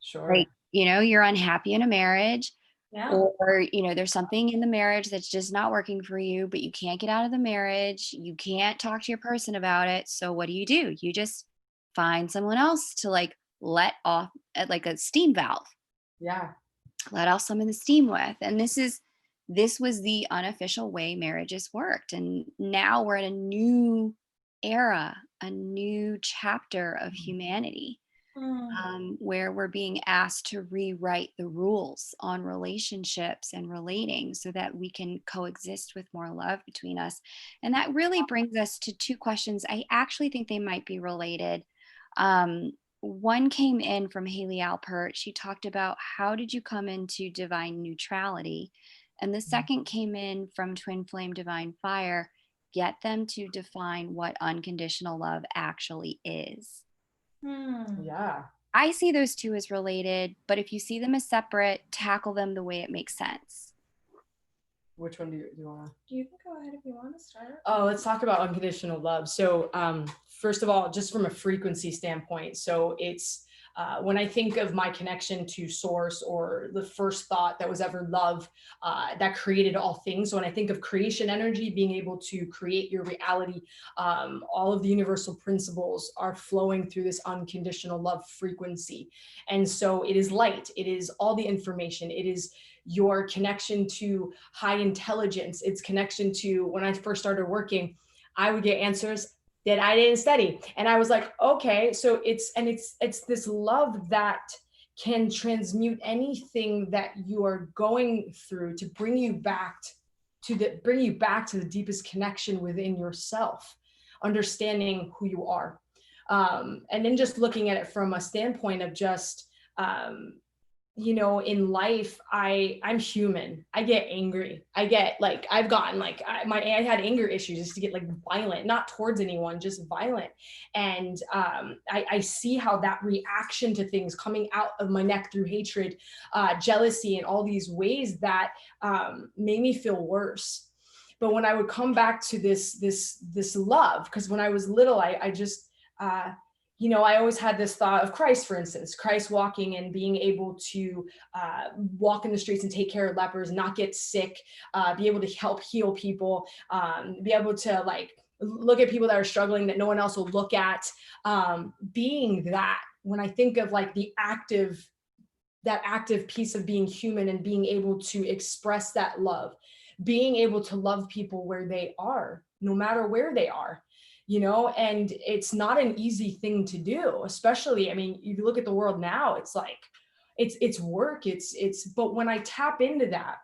Sure. Like, you know, you're unhappy in a marriage. Yeah. Or, you know, there's something in the marriage that's just not working for you, but you can't get out of the marriage. You can't talk to your person about it. So what do? You just find someone else to like let off at like a steam valve, Yeah. let off some of the steam with. And this was the unofficial way marriages worked. And now we're in a new era, a new chapter of humanity. Where we're being asked to rewrite the rules on relationships and relating so that we can coexist with more love between us. And that really brings us to two questions. I actually think they might be related. One came in from Haley Alpert. She talked about how did you come into divine neutrality? And the second came in from Twin Flame Divine Fire. Get them to define what unconditional love actually is. Yeah. I see those two as related, but if you see them as separate, tackle them the way it makes sense. Which one do you want to? You can go ahead if you want to start. Oh, let's talk about unconditional love. So first of all, just from a frequency standpoint, so it's when I think of my connection to source or the first thought that was ever love, that created all things. So when I think of creation energy, being able to create your reality, all of the universal principles are flowing through this unconditional love frequency. And so it is light. It is all the information. It is your connection to high intelligence. It's connection to when I first started working, I would get answers that I didn't study. And I was like, okay, so it's this love that can transmute anything that you are going through to bring you back to the deepest connection within yourself, understanding who you are. And then just looking at it from a standpoint of just, you know, in life, I'm human. I get angry. I get like, I've gotten like, I had anger issues just to get like violent, not towards anyone, just violent. And I see how that reaction to things coming out of my neck through hatred, jealousy, and all these ways that made me feel worse. But when I would come back to this love, because when I was little, I just, you know, I always had this thought of Christ, for instance, Christ walking and being able to walk in the streets and take care of lepers, not get sick, be able to help heal people, be able to like look at people that are struggling that no one else will look at. Being that, when I think of like that active piece of being human and being able to express that love, being able to love people where they are, no matter where they are. You know, and it's not an easy thing to do, especially, I mean, you look at the world now, it's like, it's work, but when I tap into that,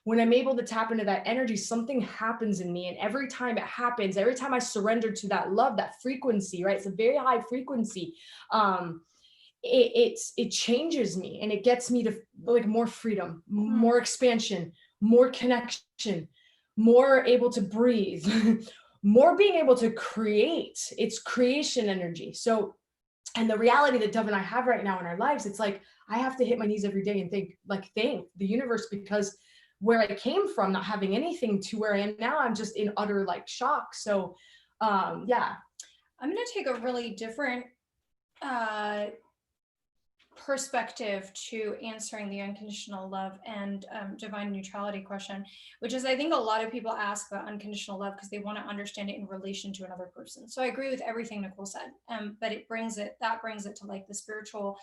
when I'm able to tap into that energy, something happens in me. And every time it happens, every time I surrender to that love, that frequency, right? It's a very high frequency. It changes me and it gets me to like more freedom, more expansion, more connection, more able to breathe, more being able to create. It's creation energy. So, and the reality that Dove and I have right now in our lives, it's like, I have to hit my knees every day and thank the universe, because where I came from, not having anything, to where I am now, I'm just in utter like shock. So, yeah. I'm going to take a really different perspective to answering the unconditional love and divine neutrality question, which is, I think a lot of people ask about unconditional love because they want to understand it in relation to another person. So I agree with everything Nicole said, but that brings it to like the spiritual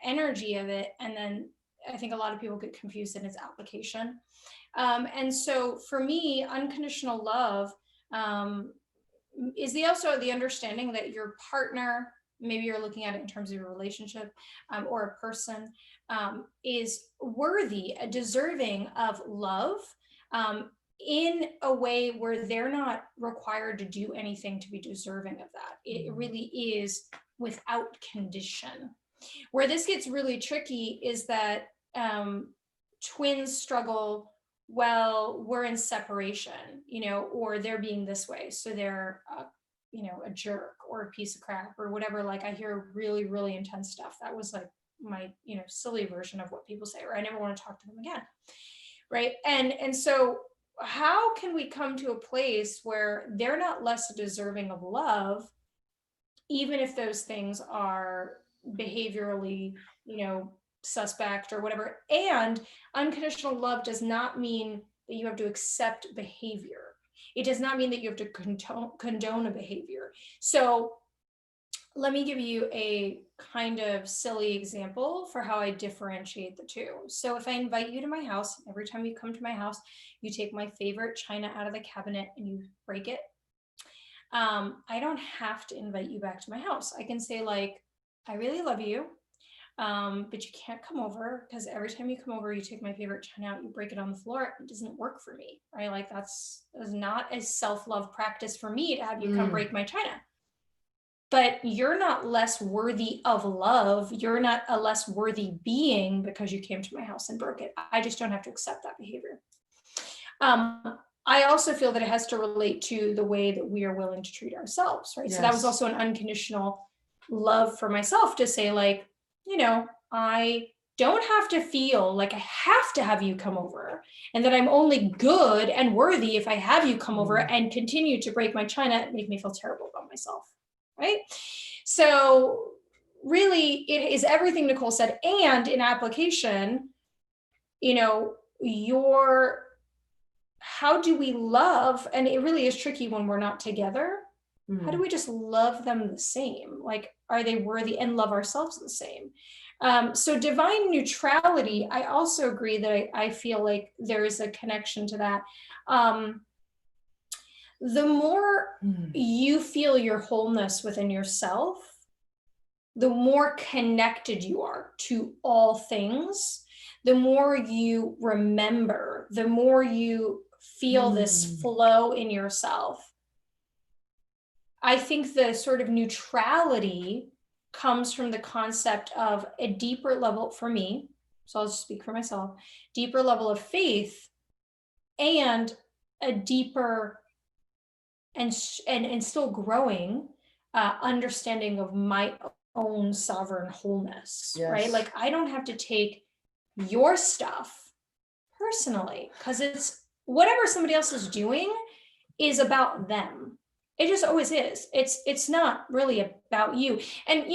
energy of it. And then I think a lot of people get confused in its application. And so for me, unconditional love is also the understanding that your partner, maybe you're looking at it in terms of your relationship, or a person, is worthy, deserving of love, in a way where they're not required to do anything to be deserving of that. It really is without condition. Where this gets really tricky is that twins struggle, well, we're in separation, or they're being this way, so they're a jerk or a piece of crap or whatever. Like, I hear really, really intense stuff. That was like my silly version of what people say, or I never want to talk to them again, right? And so how can we come to a place where they're not less deserving of love, even if those things are behaviorally suspect or whatever? And unconditional love does not mean that you have to accept behavior. It does not mean that you have to condone a behavior. So let me give you a kind of silly example for how I differentiate the two. So if I invite you to my house, every time you come to my house, you take my favorite china out of the cabinet and you break it. I don't have to invite you back to my house. I can say, like, I really love you, but you can't come over because every time you come over, you take my favorite china out, you break it on the floor. It doesn't work for me, right? Like, that's not a self-love practice for me to have you come break my china. But you're not less worthy of love. You're not a less worthy being because you came to my house and broke it. I just don't have to accept that behavior. I also feel that it has to relate to the way that we are willing to treat ourselves, right? Yes. So that was also an unconditional love for myself to say, like, I don't have to feel like I have to have you come over, and that I'm only good and worthy if I have you come over and continue to break my china and make me feel terrible about myself, right? So really, it is everything Nicole said. And in application, how do we love? And it really is tricky when we're not together. How do we just love them the same? Like, are they worthy, and love ourselves the same? So divine neutrality, I also agree that I feel like there is a connection to that. The more you feel your wholeness within yourself, the more connected you are to all things, the more you remember, the more you feel this flow in yourself. I think the sort of neutrality comes from the concept of a deeper level, for me, so I'll just speak for myself, deeper level of faith, and a deeper and still growing understanding of my own sovereign wholeness, right? Like, I don't have to take your stuff personally, because it's whatever somebody else is doing is about them. It just always is. It's not really about you. And,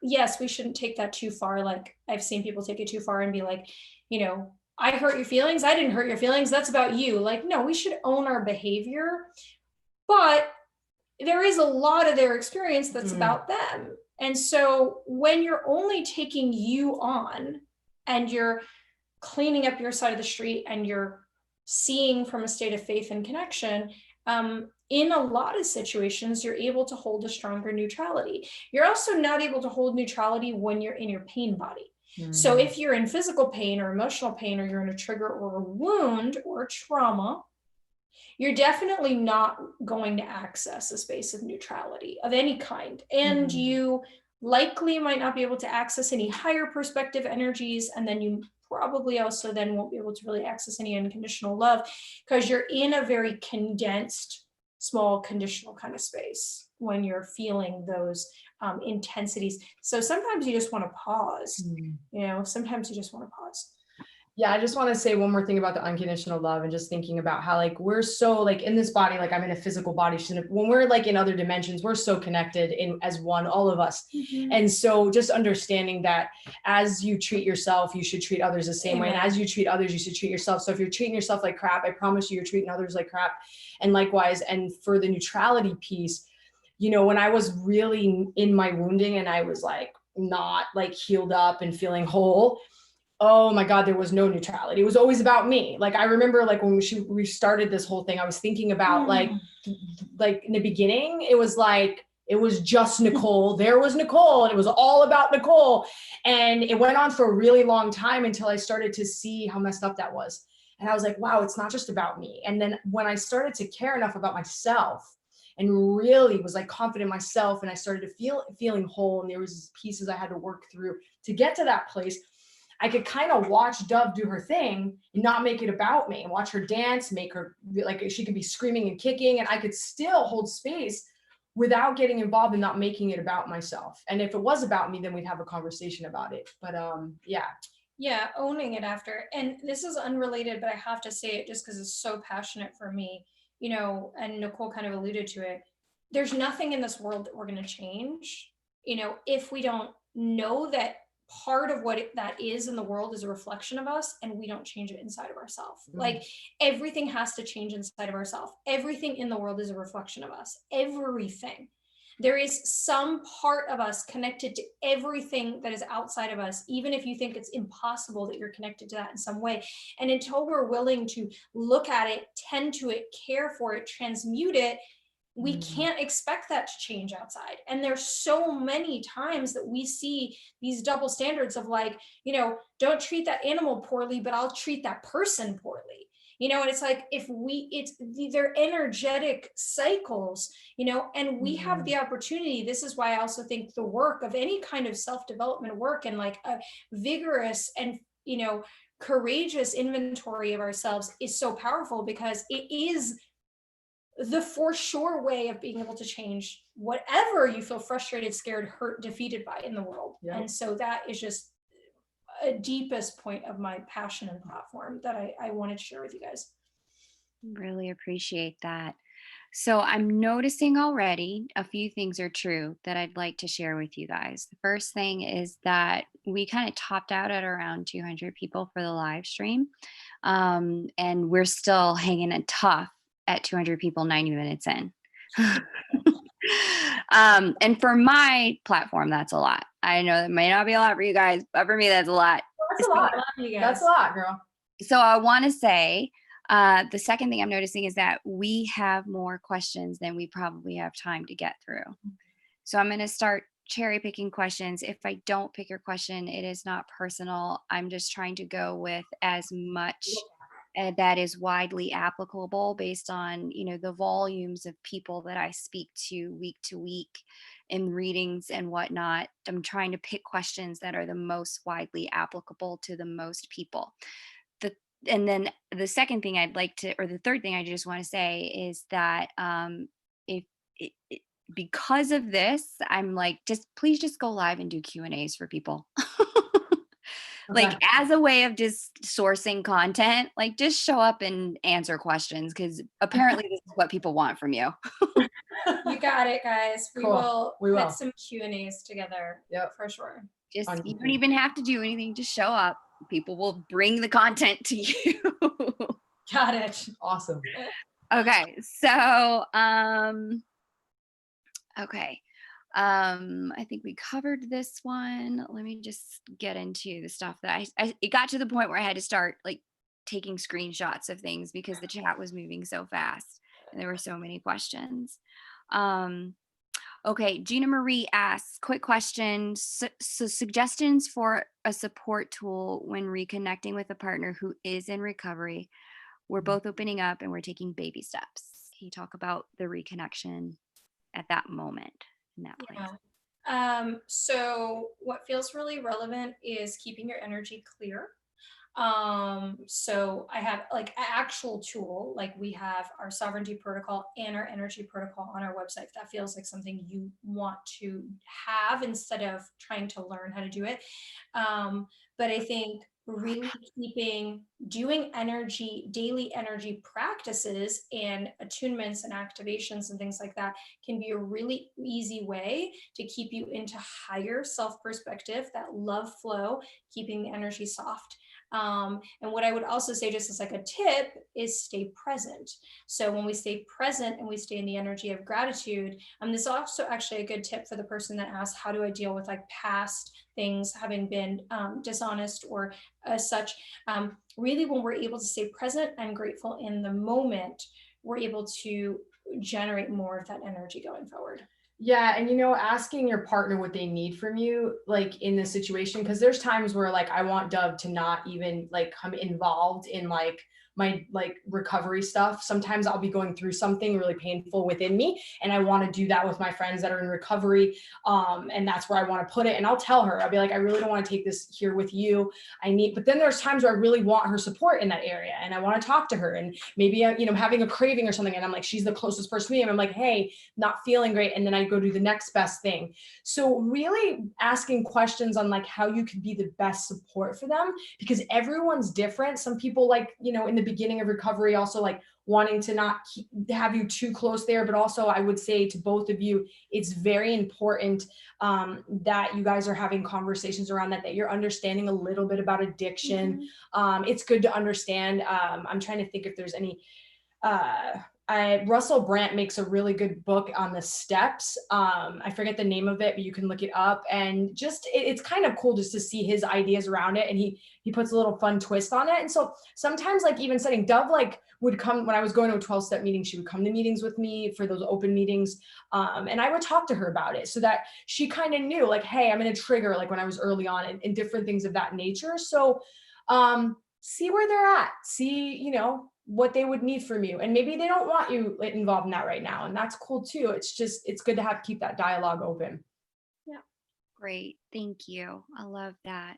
yes, we shouldn't take that too far. Like, I've seen people take it too far and be like, I hurt your feelings. I didn't hurt your feelings. That's about you. Like, no, we should own our behavior. But there is a lot of their experience that's about them. And so when you're only taking you on and you're cleaning up your side of the street and you're seeing from a state of faith and connection, in a lot of situations, you're able to hold a stronger neutrality. You're also not able to hold neutrality when you're in your pain body. So if you're in physical pain or emotional pain, or you're in a trigger or a wound or a trauma, you're definitely not going to access a space of neutrality of any kind. And you likely might not be able to access any higher perspective energies. And then you probably also then won't be able to really access any unconditional love, because you're in a very condensed, small, conditional kind of space when you're feeling those intensities. So sometimes you just want to pause, sometimes you just want to pause. Yeah, I just want to say one more thing about the unconditional love and just thinking about how like we're so like in this body, like I'm in a physical body. When we're like in other dimensions, we're so connected in as one, all of us. Mm-hmm. And so just understanding that as you treat yourself, you should treat others the same way. And as you treat others, you should treat yourself. So if you're treating yourself like crap, I promise you, you're treating others like crap. And likewise, and for the neutrality piece, you know, when I was really in my wounding and I was like not like healed up and feeling whole, oh my God, there was no neutrality. It was always about me. Like, I remember like when we started this whole thing, I was thinking about like in the beginning, it was just Nicole. There was Nicole and it was all about Nicole. And it went on for a really long time until I started to see how messed up that was. And I was like, wow, it's not just about me. And then when I started to care enough about myself and really was like confident in myself, and I started to feeling whole, and there was pieces I had to work through to get to that place, I could kind of watch Dove do her thing and not make it about me, and watch her dance, make her like she could be screaming and kicking, and I could still hold space without getting involved and not making it about myself. And if it was about me, then we'd have a conversation about it. But yeah. Yeah, owning it after. And this is unrelated, but I have to say it just because it's so passionate for me, you know, and Nicole kind of alluded to it. There's nothing in this world that we're going to change, you know, if we don't know that part of what that is in the world is a reflection of us, and we don't change it inside of ourselves. Mm-hmm. Like everything has to change inside of ourselves. Everything in the world is a reflection of us. Everything. There is some part of us connected to everything that is outside of us, even if you think it's impossible that you're connected to that in some way. And until we're willing to look at it, tend to it, care for it, transmute it, we can't expect that to change outside. And there's so many times that we see these double standards of like, you know, don't treat that animal poorly, but I'll treat that person poorly. You know, and it's like they're energetic cycles, you know, and we have the opportunity. This is why I also think the work of any kind of self-development work and like a vigorous and, you know, courageous inventory of ourselves is so powerful, because it is the for sure way of being able to change whatever you feel frustrated, scared, hurt, defeated by in the world. Yep. And so that is just a deepest point of my passion and platform that I wanted to share with you guys. Really appreciate that. So I'm noticing already a few things are true that I'd like to share with you guys. The first thing is that we kind of topped out at around 200 people for the live stream. And we're still hanging it tough at 200 people 90 minutes in. And for my platform, that's a lot. I know that may not be a lot for you guys, but for me, that's a lot. That's a lot. That's a lot, girl. So I want to say, the second thing I'm noticing is that we have more questions than we probably have time to get through. So I'm going to start cherry picking questions. If I don't pick your question, it is not personal. I'm just trying to go with as much that is widely applicable based on, you know, the volumes of people that I speak to week in readings and whatnot. I'm trying to pick questions that are the most widely applicable to the most people. And then the second thing I'd like to, or the third thing I just want to say is that because of this, I'm like, please just go live and do Q&As for people. Like as a way of just sourcing content, like just show up and answer questions, because apparently this is what people want from you. You got it, guys. We Cool. will put some Q&As together. Yep. For sure. You don't even have to do anything. Just show up. People will bring the content to you. Got it. Awesome. Okay. So, okay. I think we covered this one. Let me just get into the stuff that it got to the point where I had to start like taking screenshots of things because the chat was moving so fast and there were so many questions. Okay, Gina Marie asks, quick question. So suggestions for a support tool when reconnecting with a partner who is in recovery. We're both opening up and we're taking baby steps. Can you talk about the reconnection at that moment in that place? Yeah. So what feels really relevant is keeping your energy clear. So I have like an actual tool, like we have our sovereignty protocol and our energy protocol on our website. If that feels like something you want to have instead of trying to learn how to do it. But I think really doing daily energy practices and attunements and activations and things like that can be a really easy way to keep you into higher self perspective, that love flow, keeping the energy soft. And what I would also say, just as like a tip, is stay present. So when we stay present and we stay in the energy of gratitude, this is also actually a good tip for the person that asks, how do I deal with like past things having been dishonest or such? Really, when we're able to stay present and grateful in the moment, we're able to generate more of that energy going forward. Yeah, and asking your partner what they need from you, like in this situation, because there's times where like I want Dove to not even like come involved in like my like recovery stuff. Sometimes I'll be going through something really painful within me, and I want to do that with my friends that are in recovery. And that's where I want to put it. And I'll tell her, I'll be like, I really don't want to take this here with you. But then there's times where I really want her support in that area, and I want to talk to her, and maybe having a craving or something, and I'm like, she's the closest person to me, and I'm like, hey, not feeling great, and then I go do the next best thing. So really asking questions on like how you could be the best support for them, because everyone's different. Some people like, in the beginning of recovery, also like wanting to not have you too close there. But also I would say to both of you, it's very important that you guys are having conversations around that you're understanding a little bit about addiction. It's good to understand. I'm trying to think if there's any, Russell Brand makes a really good book on the steps. I forget the name of it, but you can look it up, and just it's kind of cool just to see his ideas around it, and he puts a little fun twist on it. And so sometimes, like even setting Dove, like would come when I was going to a 12-step meeting, she would come to meetings with me for those open meetings, and I would talk to her about it so that she kind of knew like, hey, I'm in a trigger, like when I was early on, and different things of that nature. So see where they're at, see what they would need from you, and maybe they don't want you involved in that right now, and that's cool too. It's good to keep that dialogue open. Yeah. Great. Thank you. I love that.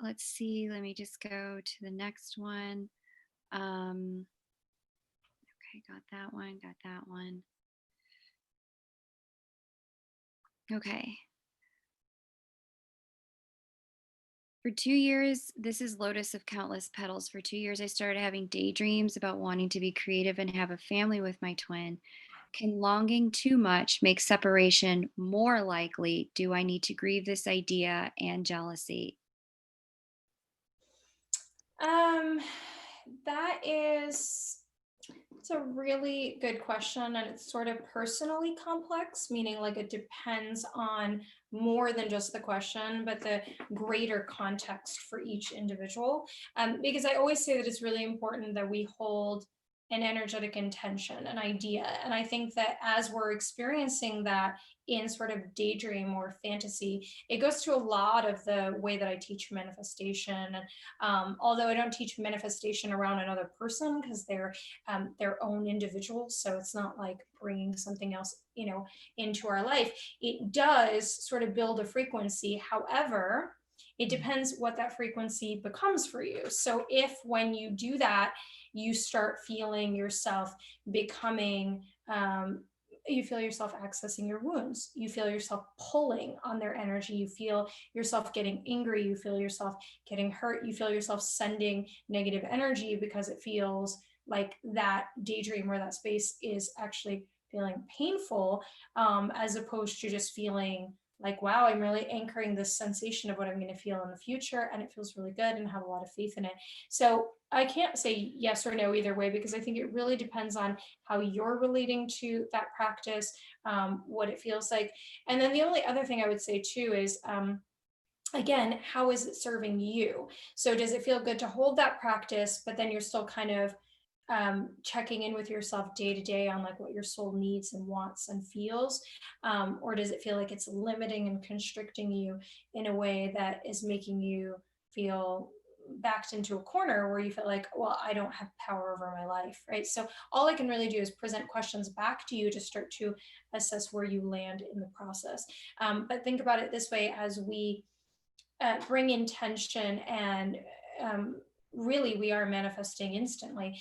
Let's see. Let me just go to the next one. Okay, got that one. Got that one. Okay. For 2 years, this is Lotus of Countless Petals. For 2 years, I started having daydreams about wanting to be creative and have a family with my twin. Can longing too much make separation more likely? Do I need to grieve this idea and jealousy? That is It's a really good question, and it's sort of personally complex, meaning like it depends on more than just the question, but the greater context for each individual. Because I always say that it's really important that we hold an energetic intention, an idea. And I think that as we're experiencing that in sort of daydream or fantasy, it goes to a lot of the way that I teach manifestation. Although I don't teach manifestation around another person because they're their own individuals, so it's not like bringing something else into our life. It does sort of build a frequency. However, it depends what that frequency becomes for you. So if when you do that, you start feeling yourself becoming you feel yourself accessing your wounds, you feel yourself pulling on their energy, you feel yourself getting angry, you feel yourself getting hurt, you feel yourself sending negative energy because it feels like that daydream or that space is actually feeling painful, as opposed to just feeling like, wow, I'm really anchoring this sensation of what I'm going to feel in the future, and it feels really good, and have a lot of faith in it. So I can't say yes or no either way, because I think it really depends on how you're relating to that practice, what it feels like. And then the only other thing I would say too is, again, how is it serving you? So does it feel good to hold that practice, but then you're still kind of checking in with yourself day to day on like what your soul needs and wants and feels, or does it feel like it's limiting and constricting you in a way that is making you feel backed into a corner where you feel like, well, I don't have power over my life, right? So all I can really do is present questions back to you to start to assess where you land in the process. But think about it this way: as we bring intention and really we are manifesting instantly,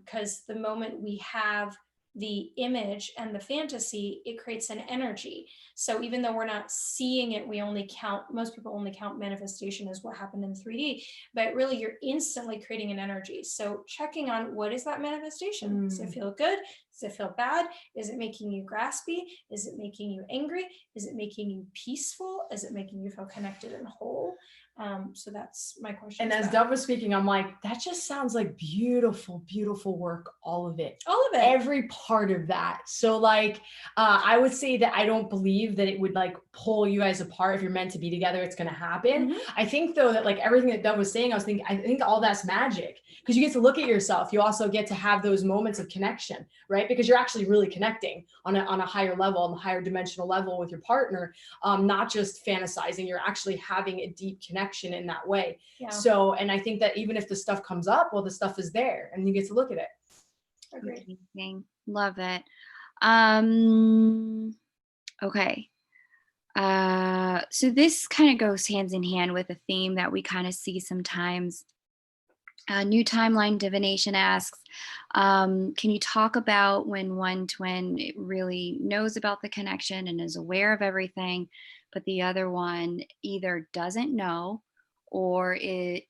because the moment we have the image and the fantasy, it creates an energy. So even though we're not seeing it, most people only count manifestation as what happened in 3D, but really you're instantly creating an energy. So checking on, what is that manifestation? Does it feel good? Does it feel bad? Is it making you graspy? Is it making you angry? Is it making you peaceful? Is it making you feel connected and whole? So that's my question. And as Dove was speaking, I'm like, that just sounds like beautiful, beautiful work. All of it. All of it. Every part of that. So like, I would say that I don't believe that it would like pull you guys apart. If you're meant to be together, it's going to happen. I think though that like everything that Dove was saying, I think all that's magic, because you get to look at yourself. You also get to have those moments of connection, right? Because you're actually really connecting on a higher level, on a higher dimensional level with your partner, not just fantasizing. You're actually having a deep connection in that way. Yeah. So, and I think that even if the stuff comes up, well, the stuff is there and you get to look at it. Agreed. Love it. Okay. So this kind of goes hands in hand with a theme that we kind of see sometimes. New Timeline Divination asks, can you talk about when one twin really knows about the connection and is aware of everything, but the other one either doesn't know or it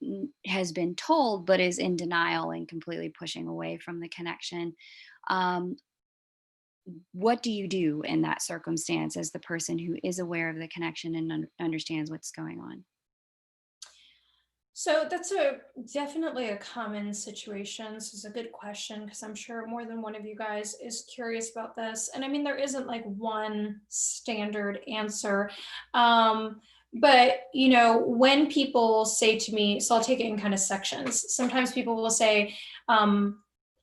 has been told but is in denial and completely pushing away from the connection? What do you do in that circumstance as the person who is aware of the connection and understands what's going on? So that's definitely a common situation. This is a good question, because I'm sure more than one of you guys is curious about this. And I mean, there isn't like one standard answer. But when people say to me, so I'll take it in kind of sections. Sometimes people will say,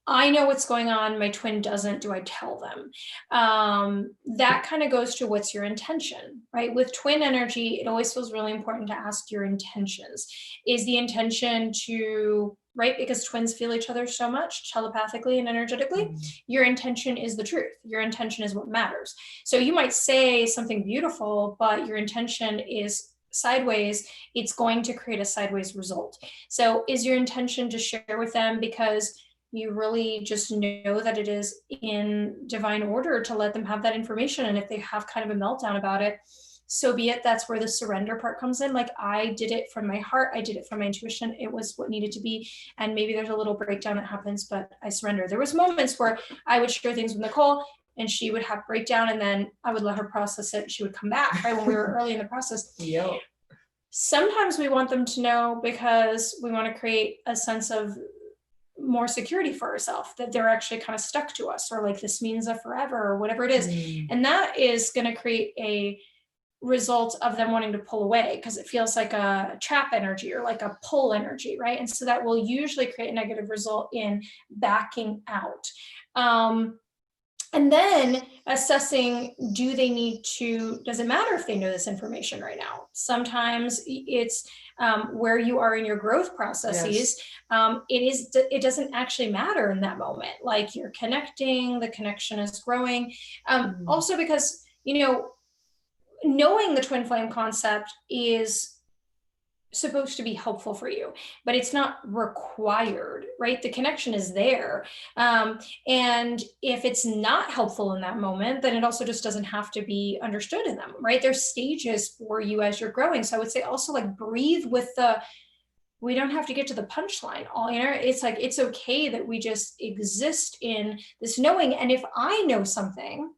I know what's going on, my twin doesn't, do I tell them? That kind of goes to, what's your intention, right? With twin energy, it always feels really important to ask your intentions. Is the intention to, right? Because twins feel each other so much telepathically and energetically. Your intention is the truth. Your intention is what matters. So you might say something beautiful, but your intention is sideways. It's going to create a sideways result. So is your intention to share with them because you really just know that it is in divine order to let them have that information? And if they have kind of a meltdown about it, so be it. That's where the surrender part comes in. Like, I did it from my heart. I did it from my intuition. It was what needed to be. And maybe there's a little breakdown that happens, but I surrender. There was moments where I would share things with Nicole and she would have breakdown, and then I would let her process it. She would come back, right? When we were early in the process. Yep. Sometimes we want them to know because we want to create a sense of more security for ourselves, that they're actually kind of stuck to us, or like this means a forever, or whatever it is. And that is going to create a result of them wanting to pull away, because it feels like a trap energy or like a pull energy, right? And so that will usually create a negative result in backing out. And then assessing, does it matter if they know this information right now? Sometimes it's where you are in your growth processes. Yes. It doesn't actually matter in that moment. Like, you're connecting, the connection is growing. Also because, knowing the twin flame concept is supposed to be helpful for you, but it's not required, right? The connection is there. And if it's not helpful in that moment, then it also just doesn't have to be understood in them, right? There's stages for you as you're growing. So I would say also, like, breathe with we don't have to get to the punchline. It's like, it's okay that we just exist in this knowing. And if I know something,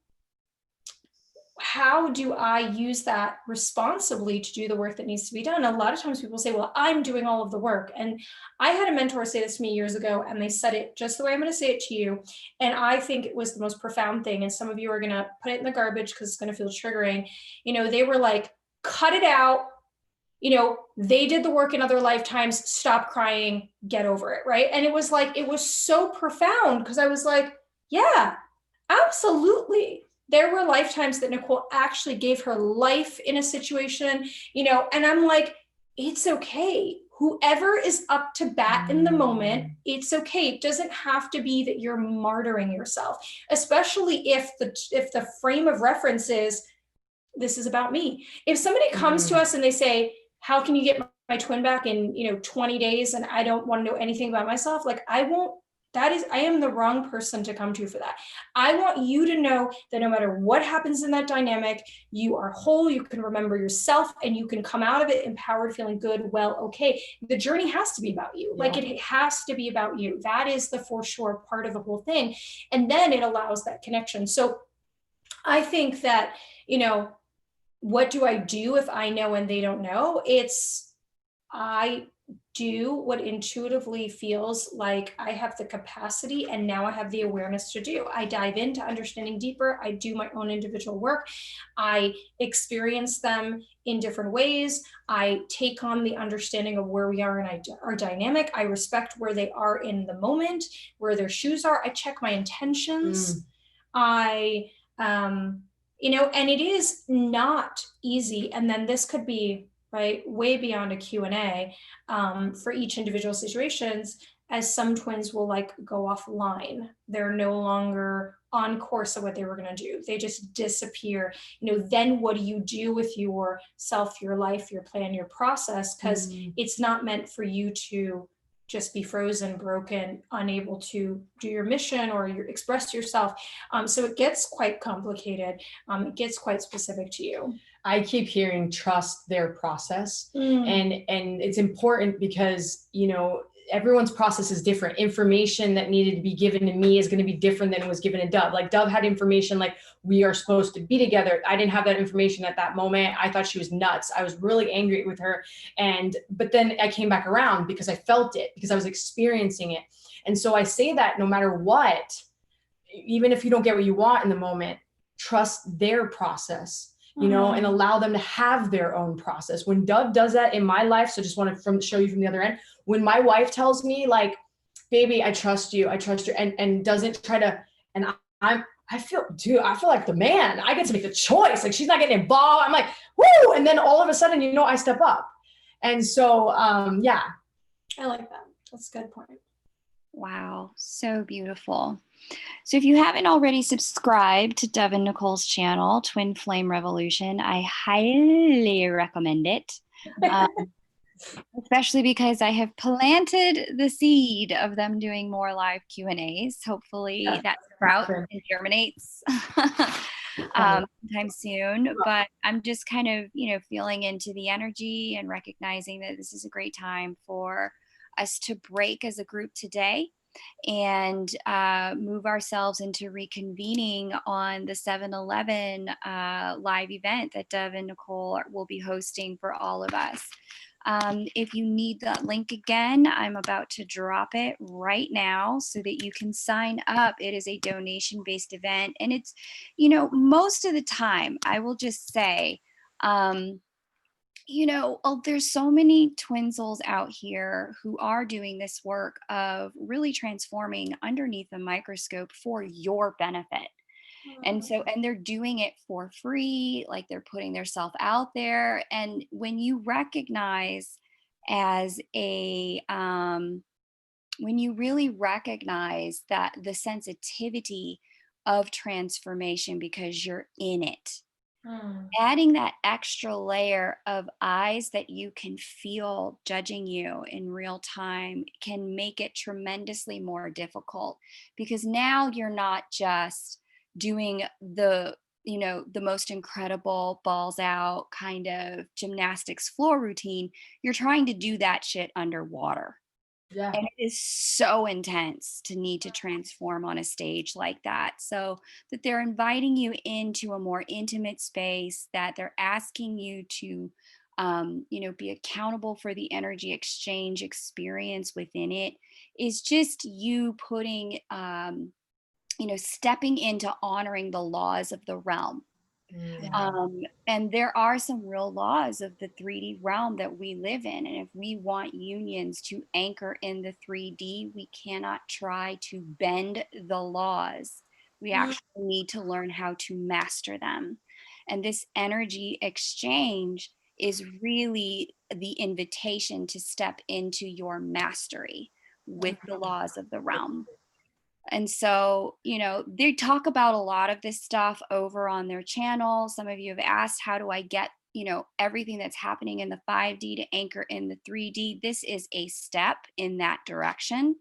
how do I use that responsibly to do the work that needs to be done? A lot of times people say, well, I'm doing all of the work. And I had a mentor say this to me years ago, and they said it just the way I'm going to say it to you. And I think it was the most profound thing. And some of you are going to put it in the garbage because it's going to feel triggering. They were like, cut it out. They did the work in other lifetimes. Stop crying, get over it. Right. And it was so profound, because I was like, yeah, absolutely. There were lifetimes that Nicole actually gave her life in a situation, and I'm like, it's okay. Whoever is up to bat in the moment, it's okay. It doesn't have to be that you're martyring yourself, especially if the frame of reference is, this is about me. If somebody comes to us and they say, how can you get my twin back in 20 days, and I don't want to know anything about myself, like, I won't I am the wrong person to come to for that. I want you to know that no matter what happens in that dynamic, you are whole, you can remember yourself, and you can come out of it empowered, feeling good, well, okay. The journey has to be about you. Like, it has to be about you. That is the for sure part of the whole thing. And then it allows that connection. So I think that, what do I do if I know and they don't know? I do what intuitively feels like I have the capacity, and now I have the awareness to do. I dive into understanding deeper. I do my own individual work. I experience them in different ways. I take on the understanding of where we are in our dynamic. I respect where they are in the moment, where their shoes are. I check my intentions. I, and it is not easy. And then this could be, right, way beyond a Q&A for each individual situations, as some twins will like go offline. They're no longer on course of what they were going to do. They just disappear. Then what do you do with yourself, your life, your plan, your process? Because it's not meant for you to just be frozen, broken, unable to do your mission or express yourself. So it gets quite complicated. It gets quite specific to you. I keep hearing trust their process. And it's important because, everyone's process is different. Information that needed to be given to me is going to be different than was given to Dove. Like, Dove had information like, we are supposed to be together. I didn't have that information at that moment. I thought she was nuts. I was really angry with her. But then I came back around because I felt it, because I was experiencing it. And so I say that no matter what, even if you don't get what you want in the moment, trust their process. And allow them to have their own process. When Dove does that in my life, so just want to show you from the other end, when my wife tells me like, baby, I trust you, and doesn't try to, and I feel like the man. I get to make the choice. Like, she's not getting involved. I'm like, woo! And then all of a sudden, I step up. And so, yeah. I like that. That's a good point. Wow, so beautiful. So if you haven't already subscribed to Dove and Nicole's channel, Twin Flame Revolution, I highly recommend it. Especially because I have planted the seed of them doing more live Q&As. Hopefully that sprouts and germinates sometime soon. But I'm just kind of, feeling into the energy and recognizing that this is a great time for us to break as a group today and move ourselves into reconvening on the 7-Eleven live event that Dove and Nicole will be hosting for all of us. If you need that link again, I'm about to drop it right now so that you can sign up. It is a donation-based event. And it's, most of the time, I will just say, there's so many twin souls out here who are doing this work of really transforming underneath the microscope for your benefit. And they're doing it for free, like they're putting their self out there. And when you recognize when you really recognize that the sensitivity of transformation because you're in it, adding that extra layer of eyes that you can feel judging you in real time can make it tremendously more difficult, because now you're not just doing the most incredible balls out kind of gymnastics floor routine. You're trying to do that shit underwater. Yeah. And it is so intense to need to transform on a stage like that. So that they're inviting you into a more intimate space, that they're asking you to, be accountable for the energy exchange experience within it, is just you putting, stepping into honoring the laws of the realm. And there are some real laws of the 3D realm that we live in. And if we want unions to anchor in the 3D, we cannot try to bend the laws. We actually need to learn how to master them. And this energy exchange is really the invitation to step into your mastery with the laws of the realm. And so, they talk about a lot of this stuff over on their channel. Some of you have asked, how do I get, everything that's happening in the 5D to anchor in the 3D? This is a step in that direction.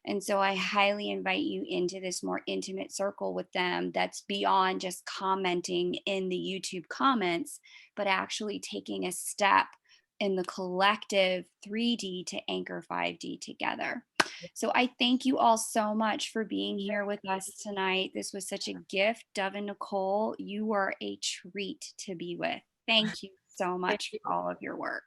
And so I highly invite you into this more intimate circle with them that's beyond just commenting in the YouTube comments, but actually taking a step in the collective 3D to anchor 5D together. So I thank you all so much for being here with us tonight. This was such a gift. Dove and Nicole, you were a treat to be with. Thank you so much for all of your work.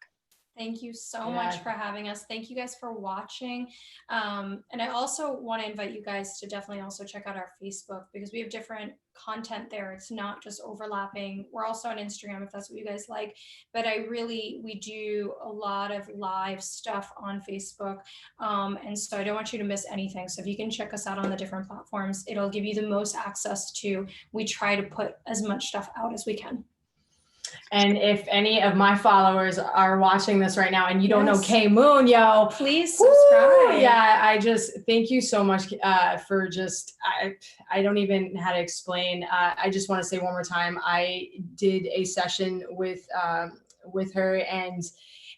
Thank you so much for having us. Thank you guys for watching. And I also want to invite you guys to definitely also check out our Facebook, because we have different content there. It's not just overlapping. We're also on Instagram if that's what you guys like. But we do a lot of live stuff on Facebook. And so I don't want you to miss anything. So if you can check us out on the different platforms, it'll give you the most access to, we try to put as much stuff out as we can. And if any of my followers are watching this right now and you don't know K Moon, yo, please subscribe. Yeah, I just thank you so much for just, I don't even know how to explain. I just want to say one more time, I did a session with her, and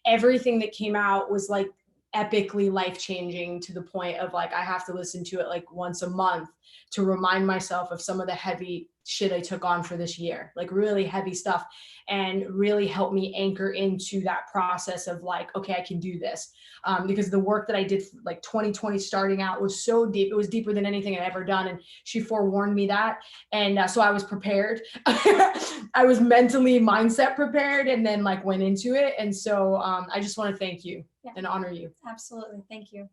everything that came out was like epically life-changing, to the point of like, I have to listen to it like once a month to remind myself of some of the heavy shit I took on for this year, like really heavy stuff, and really helped me anchor into that process of like, okay, I can do this. Because the work that I did like 2020 starting out was so deep. It was deeper than anything I'd ever done. And she forewarned me that. And so I was prepared. I was mentally mindset prepared, and then like went into it. And so I just want to thank you and honor you. Absolutely. Thank you.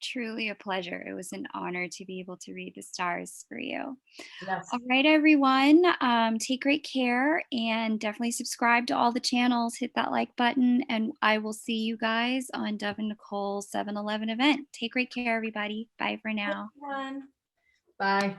Truly a pleasure. It was an honor to be able to read the stars for you. Yes. All right, everyone. Take great care, and definitely subscribe to all the channels. Hit that like button, and I will see you guys on Dove and Nicole's 7-Eleven event. Take great care, everybody. Bye for now. Bye.